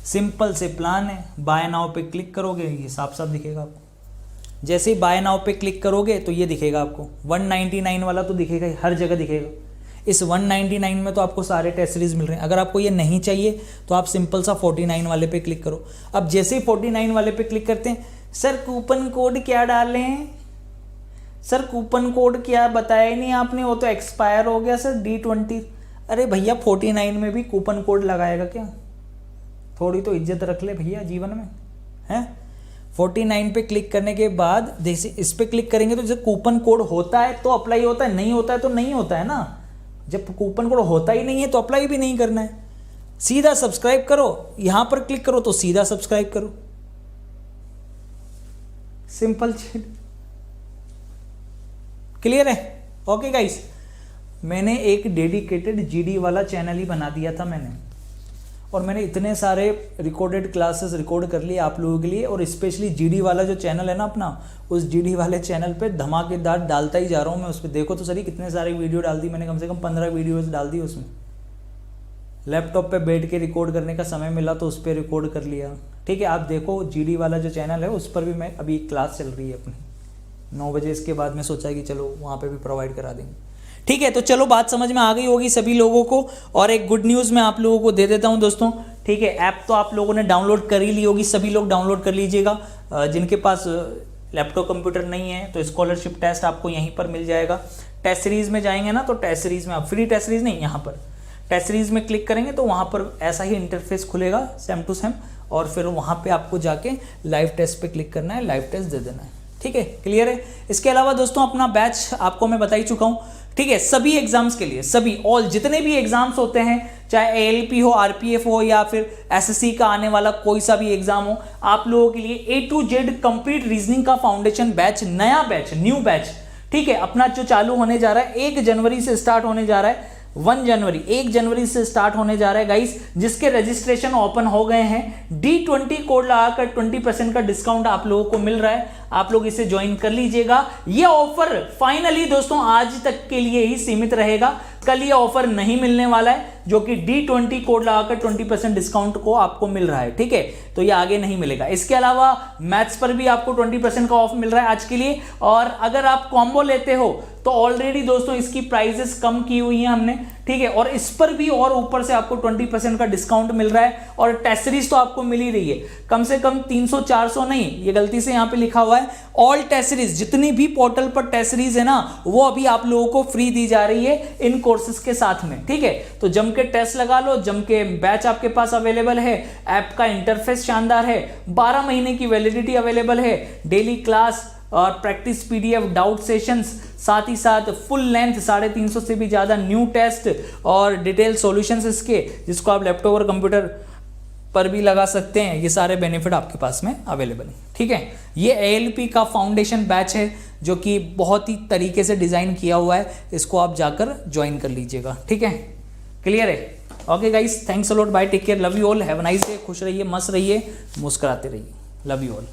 सिंपल से प्लान है। बाय नाउ पे क्लिक करोगे ये साफ साफ दिखेगा आपको। जैसे ही बाय नाउ पे क्लिक करोगे तो ये दिखेगा आपको, 199 वाला तो दिखेगा ही, हर जगह दिखेगा। इस 199 में तो आपको सारे टेस्ट सीरीज मिल रहे हैं। अगर आपको ये नहीं चाहिए तो आप सिंपल सा 49 वाले पे क्लिक करो। अब जैसे ही 49 वाले पे क्लिक करते हैं, सर कूपन कोड क्या डालें, सर कूपन कोड क्या बताया ही नहीं आपने, वो तो एक्सपायर हो गया सर D20। अरे भैया 49 में भी कूपन कोड लगाएगा क्या? थोड़ी तो इज्जत रख ले भैया जीवन में, हैं। 49 पे क्लिक करने के बाद जैसे इस पे क्लिक करेंगे तो जैसे कूपन कोड होता है तो अप्लाई होता है, नहीं होता है तो नहीं होता है ना। जब कूपन कोड होता ही नहीं है तो अप्लाई भी नहीं करना है। सीधा सब्सक्राइब करो, यहां पर क्लिक करो तो सीधा सब्सक्राइब करो, सिंपल चीज। क्लियर है? ओके गाइस, मैंने एक डेडिकेटेड GD वाला चैनल ही बना दिया था मैंने, और मैंने इतने सारे रिकॉर्डेड क्लासेस रिकॉर्ड कर लिए आप लोगों के लिए। और स्पेशली GD वाला जो चैनल है ना अपना, उस GD वाले चैनल पे धमाकेदार डालता ही जा रहा हूँ मैं। उस पर देखो तो सही कितने सारे वीडियो डाल दी मैंने, कम से कम 15 वीडियोस डाल दी उसमें। लैपटॉप पे बैठ के रिकॉर्ड करने का समय मिला तो उस पर रिकॉर्ड कर लिया, ठीक है। आप देखो GD वाला जो चैनल है उस पर भी मैं अभी क्लास चल रही है अपनी 9 बजे। इसके बाद में सोचा कि चलो वहाँ पर भी प्रोवाइड करा देंगे, ठीक है। तो चलो बात समझ में आ गई होगी सभी लोगों को। और एक गुड न्यूज़ मैं आप लोगों को दे देता हूं दोस्तों, ठीक है। ऐप तो आप लोगों ने डाउनलोड कर ही ली होगी, सभी लोग डाउनलोड कर लीजिएगा। जिनके पास लैपटॉप कंप्यूटर नहीं है तो स्कॉलरशिप टेस्ट आपको यहीं पर मिल जाएगा। टेस्ट सीरीज में जाएंगे ना तो टेस्ट सीरीज में आप फ्री टेस्ट सीरीज नहीं, यहाँ पर टेस्ट सीरीज में क्लिक करेंगे तो वहाँ पर ऐसा ही इंटरफेस खुलेगा सेम टू सेम, और फिर वहाँ पर आपको जाके लाइव टेस्ट पे क्लिक करना है, लाइव टेस्ट दे देना है, ठीक है। क्लियर है? इसके अलावा दोस्तों अपना बैच आपको मैं बता ही चुका हूँ, ठीक है। सभी एग्जाम्स के लिए, सभी ऑल जितने भी एग्जाम्स होते हैं, चाहे ALP हो, RPF हो, या फिर SSC का आने वाला कोई सा भी एग्जाम हो, आप लोगों के लिए A to Z complete reasoning का फाउंडेशन बैच, नया बैच, न्यू बैच, ठीक है, अपना जो चालू होने जा रहा है 1 जनवरी से स्टार्ट होने जा रहा है। 1 जनवरी से स्टार्ट होने जा रहा है गाइस, जिसके रजिस्ट्रेशन ओपन हो गए हैं। D20 कोड लगाकर 20% का डिस्काउंट आप लोगों को मिल रहा है, आप लोग इसे ज्वाइन कर लीजिएगा। ये ऑफर फाइनली दोस्तों आज तक के लिए ही सीमित रहेगा, कल ये ऑफर नहीं मिलने वाला है, जो कि D20 कोड लगाकर 20% डिस्काउंट को आपको मिल रहा है, ठीक है। तो ये आगे नहीं मिलेगा। इसके अलावा मैथ्स पर भी आपको 20% का ऑफ मिल रहा है आज के लिए। और अगर आप कॉम्बो लेते हो तो ऑलरेडी दोस्तों इसकी प्राइसेस कम की हुई हैं हमने, ठीक है। और इस पर भी और ऊपर से आपको 20% का डिस्काउंट मिल रहा है। और टेस्ट सीरीज तो आपको मिल ही रही है, कम से कम 300-400 नहीं, ये गलती से यहाँ पे लिखा हुआ है, ऑल टेस्ट सीरीज, जितनी भी पोर्टल पर टेस्ट सीरीज है ना, वो अभी आप लोगों को फ्री दी जा रही है इन कोर्सेज के साथ में, ठीक है। तो जम के टेस्ट लगा लो, जम के बैच आपके पास अवेलेबल है, ऐप का इंटरफेस शानदार है, 12 महीने की वैलिडिटी अवेलेबल है, डेली क्लास और प्रैक्टिस पीडीएफ, डाउट सेशंस, साथ ही साथ फुल लेंथ 350 से भी ज़्यादा न्यू टेस्ट और डिटेल सॉल्यूशंस इसके, जिसको आप लैपटॉप और कंप्यूटर पर भी लगा सकते हैं। ये सारे बेनिफिट आपके पास में अवेलेबल हैं, ठीक है। ये ALP का फाउंडेशन बैच है जो कि बहुत ही तरीके से डिज़ाइन किया हुआ है, इसको आप जाकर ज्वाइन कर लीजिएगा, ठीक है। क्लियर है? Okay guys, thanks a lot, bye, take care, love you all, have a nice day, खुश रहिए, मस्त रहिए, मुस्कुराते रहिए, लव यू ऑल।